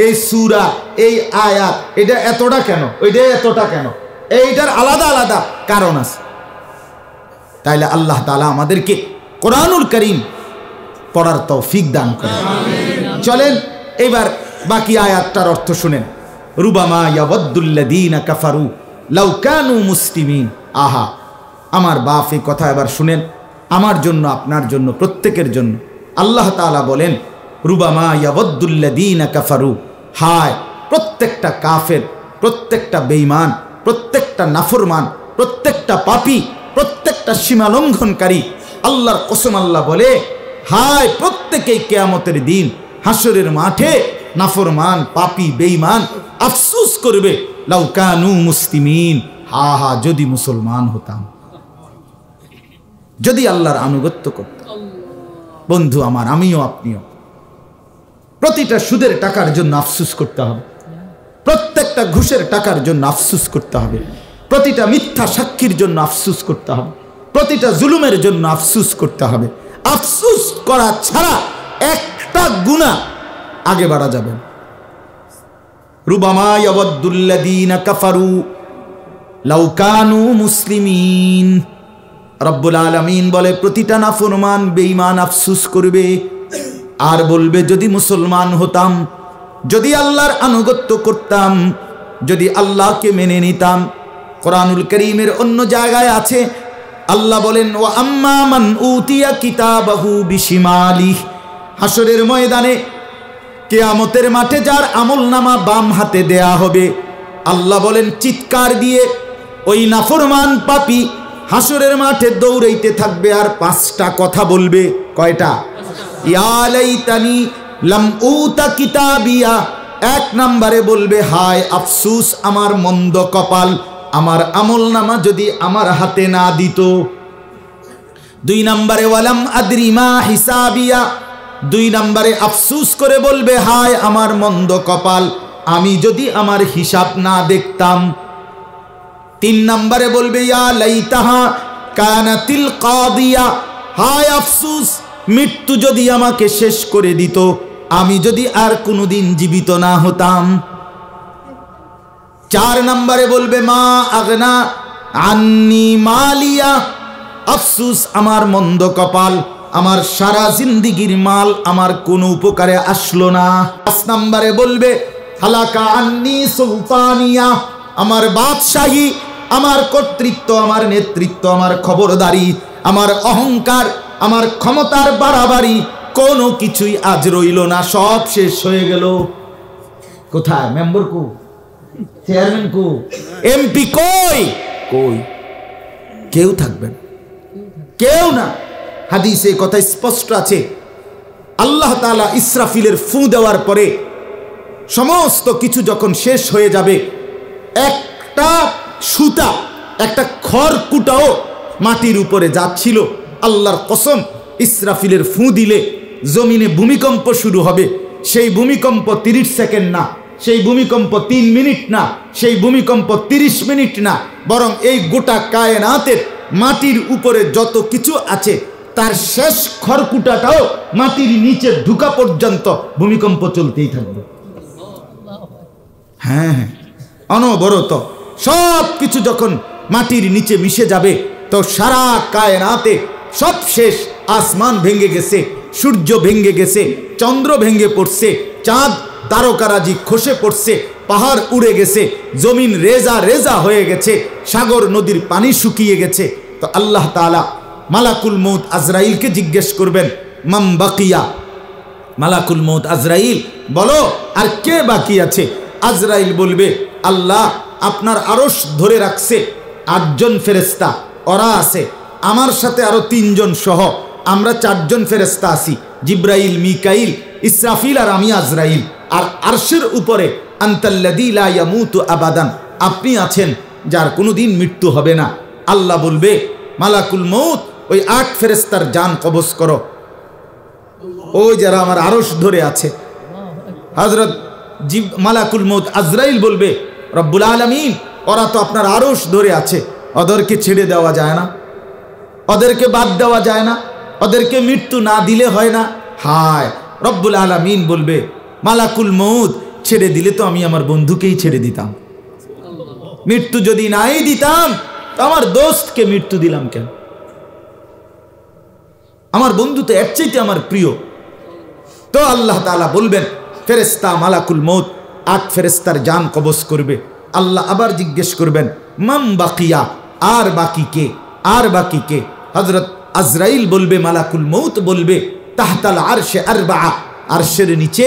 এই সূরা, এই আয়াত, এটা এতটা কেন, ওইটা এতটা কেন, এইটার আলাদা আলাদা কারণ আছে। তাইলে আল্লাহ তাআলা আমাদেরকে কোরআনুল কারীম পড়ার তৌফিক দান করেন। চলেন এবার বাকি আয়াতটার অর্থ শুনেন। রুবামা ইয়াওয়াদ্দুল্লাযীনা কাফারু লাউ কানু মুসলিমিন। আহা, আমার বাপ, এই কথা এবার শুনেন, আমার জন্য, আপনার জন্য, প্রত্যেকের জন্য। আল্লাহ তাআলা বলেন, রুবামা ইয়াওয়াদ্দুল্লাযীনা কাফারু, হায় প্রত্যেকটা কাফের, প্রত্যেকটা বেঈমান, প্রত্যেকটা নাফরমান, প্রত্যেকটা পাপী, প্রত্যেকটা সীমা লঙ্ঘনকারী, আল্লাহর কসম আল্লাহ বলে, হায় প্রত্যেকেই কিয়ামতের দিন হাসরের মাঠে নাফরমান, পাপী, বেঈমান আফসোস করবে, লাউ কানু মুসলিমিন, হা হা যদি মুসলমান হতাম, যদি আল্লাহর আনুগত্য করতাম। বন্ধু আমার, আমিও আপনিও প্রতিটা সুদের টাকার জন্য আফসোস করতে হবে, প্রত্যেকটা ঘুষের টাকার জন্য আফসোস করতে হবে, প্রতিটা মিথ্যা সাক্ষীর জন্য আফসোস করতে হবে, প্রতিটা জুলুমের জন্য আফসোস করতে হবে। আফসোস করা ছাড়া একটা গুনাহ আগে বাড়া যাবে। রুবামা ইয়াওয়াদ্দুল্লাযীনা কাফারু লাউ কানু মুসলিমিন। রব্বুল আলামিন বলে, প্রতিটা নাফরমান, বেঈমান আফসোস করবে আর বলবে, যদি মুসলমান হতাম, যদি আল্লাহর আনুগত্য করতাম, যদি আল্লাহকে মেনে নিতাম। কোরআনুল কারীমের অন্য জায়গায় আছে, আল্লাহ বলেন, ওয়া আম্মা মান উতিয়া কিতাবাহু বিশিমালিহি। হাসরের ময়দানে, কিয়ামতের মাঠে যার আমলনামা বাম হাতে দেয়া হবে, আল্লাহ বলেন চিৎকার দিয়ে ওই নাফরমান পাপী হাসরের মাঠে দৌড়াইতে থাকবে আর পাঁচটা কথা বলবে। কয়টা? ইয়া লাইতানি লাম উতা কিতাবিয়া। এক নম্বরে বলবে, হায় আফসুস, আমার মন্দ কপাল, আমার আমলনামা যদি আমার হাতে না দিত। দুই নম্বরে ওয়ালাম আদরি মা হিসাবিয়া। দুই নম্বরে আফসুস করে বলবে, হায় আমার মন্দ কপাল, আমি যদি আমার হিসাব না দেখতাম। তিন নম্বরে বলবে, ইয়া লাইতাহা কানাতিল কাদিয়া। হায় আফসুস, মৃত্যু যদি আমাকে শেষ করে দিত, আমি যদি আর কোনোদিন জীবিত না হতাম। চার নম্বরে বলবে, মা আগনা আন্নি মালিয়া। আফসুস, আমার মন্দ কপাল, আমার সারা জিন্দিগির মাল আমার কোনো উপকারে আসলো না। পাঁচ নম্বরে বলবে, হালাকা আন্নি সুলতানিয়া। আমার বাদশাহী, আমার কর্তৃত্ব, আমার নেতৃত্ব, আমার খবরদারি, আমার অহংকার, আমার ক্ষমতার বাড়াবাড়ি, কোনো কিছুই আজ রইল না, সব শেষ হয়ে গেল। কোথায়? মেম্বার কো, চেয়ারম্যান কো, এমপি কই? কই? কেউ থাকবেন, কেউ না। হাদিসে কথা স্পষ্ট আছে, আল্লাহ তাআলা ইসরাফিলের ফু দেওয়ার পরে সমস্ত কিছু যখন শেষ হয়ে যাবে, একটা সুতা, একটা খড়কুটাও মাটির উপরে যাচ্ছিল, আল্লাহর কসম, ইসরাফিলের ফু দিলে জমিনে ভূমিকম্প শুরু হবে। সেই ভূমিকম্প 30 সেকেন্ড না, সেই ভূমিকম্প 3 মিনিট না, সেই ভূমিকম্প 30 মিনিট না, বরং এই গোটা কায়নাতের মাটির উপরে যত কিছু আছে তার শেষ খড়কুটাটাও মাটির নিচে ঢুকা পর্যন্ত ভূমিকম্প চলতেই থাকবে। হ্যাঁ হ্যাঁ, অনবরত সব কিছু যখন মাটির নিচে মিশে যাবে, তো সারা কায়নাতে সব শেষ। আসমান ভেঙে গেছে, সূর্য ভেঙে গেছে, চন্দ্র ভেঙে পড়ছে, চাঁদ তারকারাজি খসে পড়ছে, পাহাড় উড়ে গেছে, জমিন রেজা রেজা হয়ে গেছে, সাগর নদীর পানি শুকিয়ে গেছে। তো আল্লাহ তাআলা মালাকুল মউত আজরাইলকে জিজ্ঞেস করবেন, মাম বাকিয়া। মালাকুল মউত আজরাইল, বলো আর কে বাকি আছে? আজরাইল বলবে, আল্লাহ আপনার আরশ ধরে রাখছে 8 জন ফেরেশতা, ওরা আছে, আমার সাথে আরো 3 জন সহ আমরা 4 জন ফেরেশতা আছি, জিব্রাইল, মিকাইল, ইসরাফিল আর আমি আজরাইল। আর আরশের উপরে আনতাল্লাযী লা ইয়ামুতু আবাদান, আপনি আছেন যার কোনোদিন মৃত্যু হবে না। আল্লাহ বলবে মালাকুল মউত ওই 8 ফেরেশতার জান কবজ করো। ওই যারা আমার আরশ ধরে আছে, হযরত মালাকুল মউত আজরাইল বলবে রব্বুল আলামিন ওরা তো আপনার আরশ ধরে আছে, ওদেরকে ছেড়ে দেওয়া যায় না, ওদেরকে বাদ দেওয়া যায় না, ওদেরকে মৃত্যু না দিলে হয় না। হায়, রব্বুল আলামিন বলবে মালাকুল মউত ছেড়ে দিলে তো আমি আমার বন্ধুকেই ছেড়ে দিতাম, মৃত্যু যদি নাই দিতাম তো আমার দোস্তকে মৃত্যু দিলাম কেন? আমার বন্ধু তো এর চাইতে আমার প্রিয়। তো আল্লাহ তাআলা বলবেন ফেরেশতা মালাকুল মউত 8 ফেরেশতার জান কবজ করবে। আল্লাহ আবার জিজ্ঞেস করবেন মাম বাকিয়া, আর বাকি কে, আর বাকি কে? হযরত আজরাইল বলবে মালাকুল মউত বলবে তাহতাল আরশে আরবা, আরশের নিচে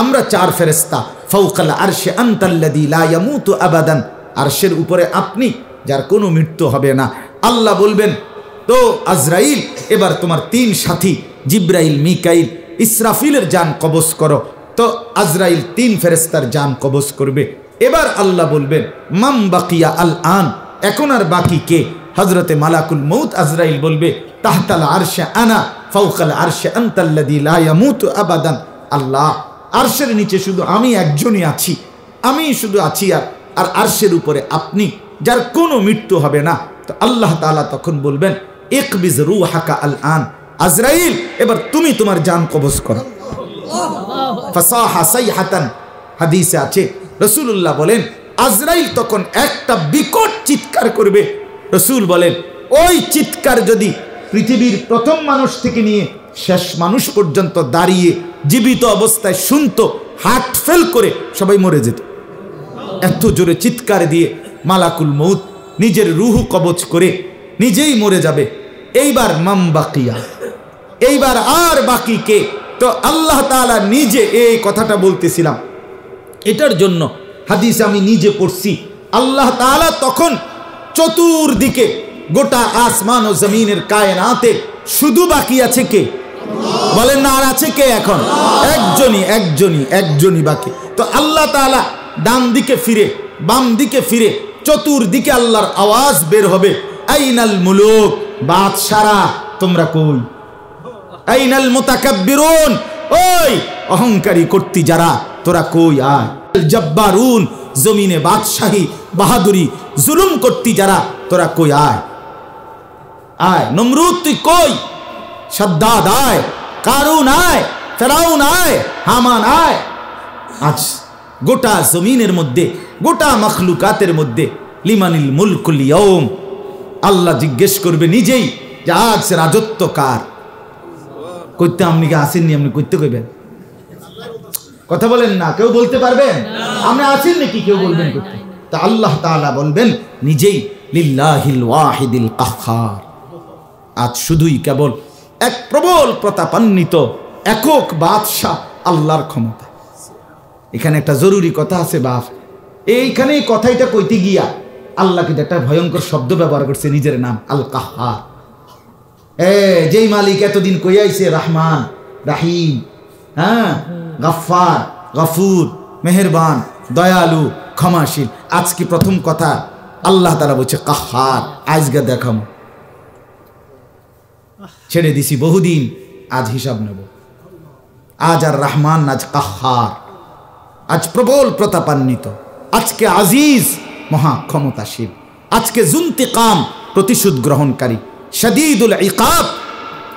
আমরা 4 ফেরেশতা, ফাওকাল আরশে আনতাল্লাযী লা ইয়ামুতু আবাদান, আরশের উপরে আপনি যার কোনো মৃত্যু হবে না। আল্লাহ বলবেন তো আজরাইল এবার তোমার 3 সাথী জিব্রাইল, মিকাইল, ইসরাফিলের জান কবজ করো। তো আজরাইল 3 ফেরেশতার জান কবজ করবে। এবার আল্লাহ বলবেন মাম বাকিয়া আল আন, এখন আর বাকি কে? হযরতে মালাকুল মউত আজরাইল বলবে তাহতাল আরশে আনা ফাওকাল আরশে আনতাল্লাযী লা ইয়ামুতু আবাদান। আল্লাহ আরশের নিচে শুধু আমি একজনই আছি, আমি শুধু আছি, আর আরশের উপরে আপনি যার কোনো মৃত্যু হবে না। তো আল্লাহ তাআলা তখন বলবেন ইকবিজ রূহাকা আল আন, আজরাইল এবার তুমি তোমার জান কবজ করো। ফাসাহা সাইহাতান, হাদিসে আছে রাসূলুল্লাহ বলেন আজরাইল তখন একটা বিকট চিৎকার করবে। রাসূল বলেন ওই চিৎকার যদি পৃথিবীর প্রথম মানুষ থেকে নিয়ে শেষ মানুষ পর্যন্ত দাঁড়িয়ে জীবিত অবস্থায় শুনতো, হার্ট ফেল করে সবাই মরে যেত। এত জোরে চিৎকার দিয়ে মালাকুল মউত নিজের রূহ কবজ করে নিজেই মরে যাবে। এইবার মাম বাকিয়া, এইবার আর বাকি কে? তো আল্লাহ তাআলা নিজে এই কথাটা বলতেছিলাম, এটার জন্য হাদিস আমি নিজে পড়ছি। আল্লাহ তাআলা তখন চতুর্দিকে গোটা আসমান ও জমিনের কায়নাতে শুধু বাকি আছে কে? বলেন না আর আছে কে? এখন একজনই বাকি। তো আল্লাহ তাআলা ডান দিকে ফিরে বাম দিকে ফিরে চতুর্দিকে আল্লাহর আওয়াজ বের হবে আইনাল মুলুক, বাদশারা তোমরা কই? আইনাল মুতাকাব্বিরুন, ওই অহংকারী কর্তী যারা তোরা কই? আয় জব্বারুন, জমিনে বাদশাহী বাহাদুরি জুলুম কর্তী যারা তোরা কই? আয় আয়। নমরুদ তুই কই? সাদ্দাদ আয়, কারুন আয়, ফেরাউন আয়, হামান আয়। আজ গোটা জমিনের মধ্যে গোটা মখলুকাতের মধ্যে লিমানিল মুলকুল ইয়াউম, আল্লাহ জিজ্ঞেস করবে নিজেই যে আজ রাজত্ব কার? কইতে আপনি কি আসেননি? আপনি কইতে কইবেন? কথা বলেন না, কেউ বলতে পারবেন আমরা আছেন নাকি? কেউ বলবেন করতে? তা আল্লাহ তাআলা বলবেন নিজেই লিল্লাহিল ওয়াহিদিল কাহ্হার, আজ শুধুই কেবল এক প্রবল প্রতাপান্বিত একক বাদশা আল্লাহর ক্ষমতা। এখানে একটা জরুরি কথা আছে বাপ, এইখানে এই কথাটা কইতে গিয়া আল্লাহ কিন্তু একটা ভয়ঙ্কর শব্দ ব্যবহার করছে নিজের নাম আল কাহ্হার। যেই মালিক এতদিন কইয়াইছে রহমান রাহিম, হ্যাঁ গফফার গফুর মেহেরবান দয়ালু ক্ষমাশীল, আজকে প্রথম কথা আল্লাহ তাআলা বলছে কাহ্হার। আজকে দেখাম, ছেড়ে দিছি বহুদিন, আজ হিসাব নেব। আজ আর রহমান, আজ কাহ্হার, আজ প্রবল প্রতাপান্বিত, আজকে আজিজ মহা ক্ষমতাশীল, আজকে জুন্তিকাম প্রতিশোধ গ্রহণকারী, শাদীদুল ইকাব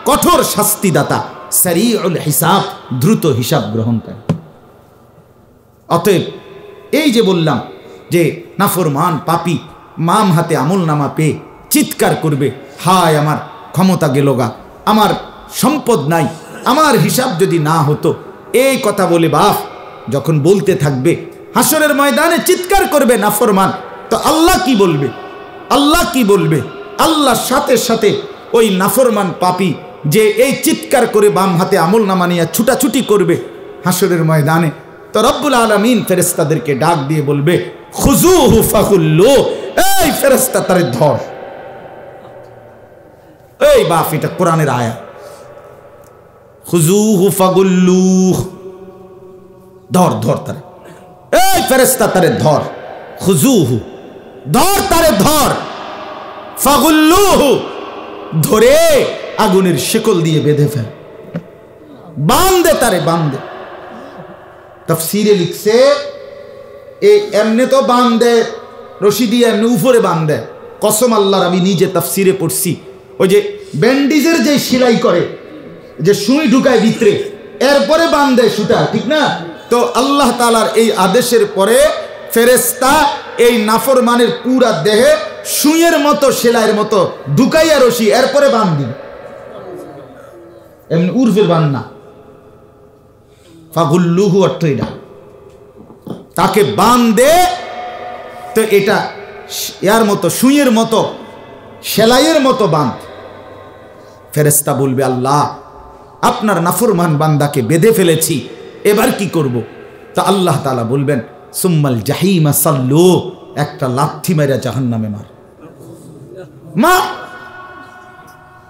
কঠোর শাস্তিদাতা, সারিউল হিসাব দ্রুত হিসাব গ্রহণকারী। অতএব এই যে বললাম যে নাফরমান পাপী মাম হাতে আমল নামা পেয়ে চিৎকার করবে হায় আমার ক্ষমতা গেল গা, আমার সম্পদ নাই, আমার হিসাব যদি না হতো। এই কথা বলে বাপ যখন বলতে থাকবে হাসরের ময়দানে চিৎকার করবে নাফরমান, তো আল্লাহ কি বলবে? আল্লাহ কি বলবে? আল্লাহর সাথে সাথে ওই নাফরমান পাপী যে এই চিৎকার করে বাম হাতে আমল নামা নিয়ে ছুটাছুটি করবে হাসরের ময়দানে, তো রব্বুল আলামিন ফেরেশতাদেরকে ডাক দিয়ে বলবে খুযুহু ফাকুল্লু, এই ফেরেশতা তারে ধর। এই বাপ, এটা কোরআনের আয়াত। খুযুহু ফাকুল্লু, ধর ধর তারে, এই ফেরেশতা তারে ধর। খুযুহু, ধর তারে ধর, ফাগুল্লুহু, ধরে আগুনের শিকল দিয়ে বেঁধে ফেল, বাঁধে তারে বাঁধে। তাফসীরে লিখছে এই এমনি তো বাঁধে রশি দিয়ে, এমনি উপরে বাঁধে। কসম আল্লাহর, আমি নিজে তাফসীরে পড়ছি, ওই যে ব্যান্ডিজের যে সেলাই করে, যে সুই ঢুকায় ভিতরে, এরপরে বাঁধে সুতা, ঠিক না? তো আল্লাহ তাআলার এই আদেশের পরে ফেরেশতা এই নাফরমানের পুরা দেহে সুইয়ের মতো সেলাইয়ের মতো ঢুকাইয়া রশি, এরপরে বাঁধ দিবে। এমনি উর্ফের বান না, ফাগুল্লুহু অর্থ এটা, তাকে বাঁধে। তো এটা ইয়ার মতো, সুইয়ের মতো, সেলাইয়ের মতো বাঁধ। ফেরেশতা বলবে, আল্লাহ আপনার নাফরমান বান্দাকে বেঁধে ফেলেছি, এবার কি করব? তা আল্লাহ তাআলা বলবেন, সুম্মাল জাহিমা সাল্লু, একটা লাথি মাইরা জাহান্নামে মার, মার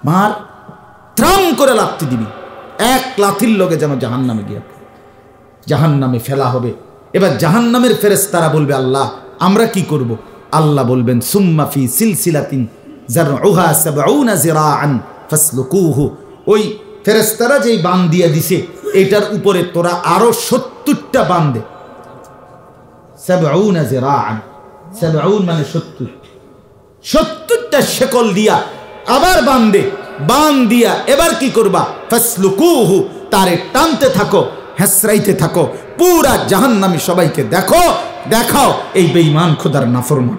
মার, ত্রাম করে লাথি দিবি, এক লাথির লগে যেন জাহান্নামে গিয়ে জাহান্নামে ফেলা হবে। এবার জাহান্নামের ফেরেশতারা বলবে, আল্লাহ আমরা কি করব? আল্লাহ বলবেন, সুম্মা ফি সিলসিলাতিন যারউহা ৭০ যিরাআন ফাসলুকুহু, ওই ফেরেশতারা যেই বান দিয়া দিছে এটার উপরে তোরা আরো ৭০টা বান দে। ৭০ যিরাআন, ৭০ মানে ৭০, ৭০টা শেকল দিয়া আবার বাঁধে, বান দিয়া এবার কি করবা? ফাসলুকুহু, তারে টানতে থাকো, হেসরাইতে থাকো, পুরা জাহান্নামী সবাইকে দেখো, দেখাও এই বেঈমান খোদার নাফরমান।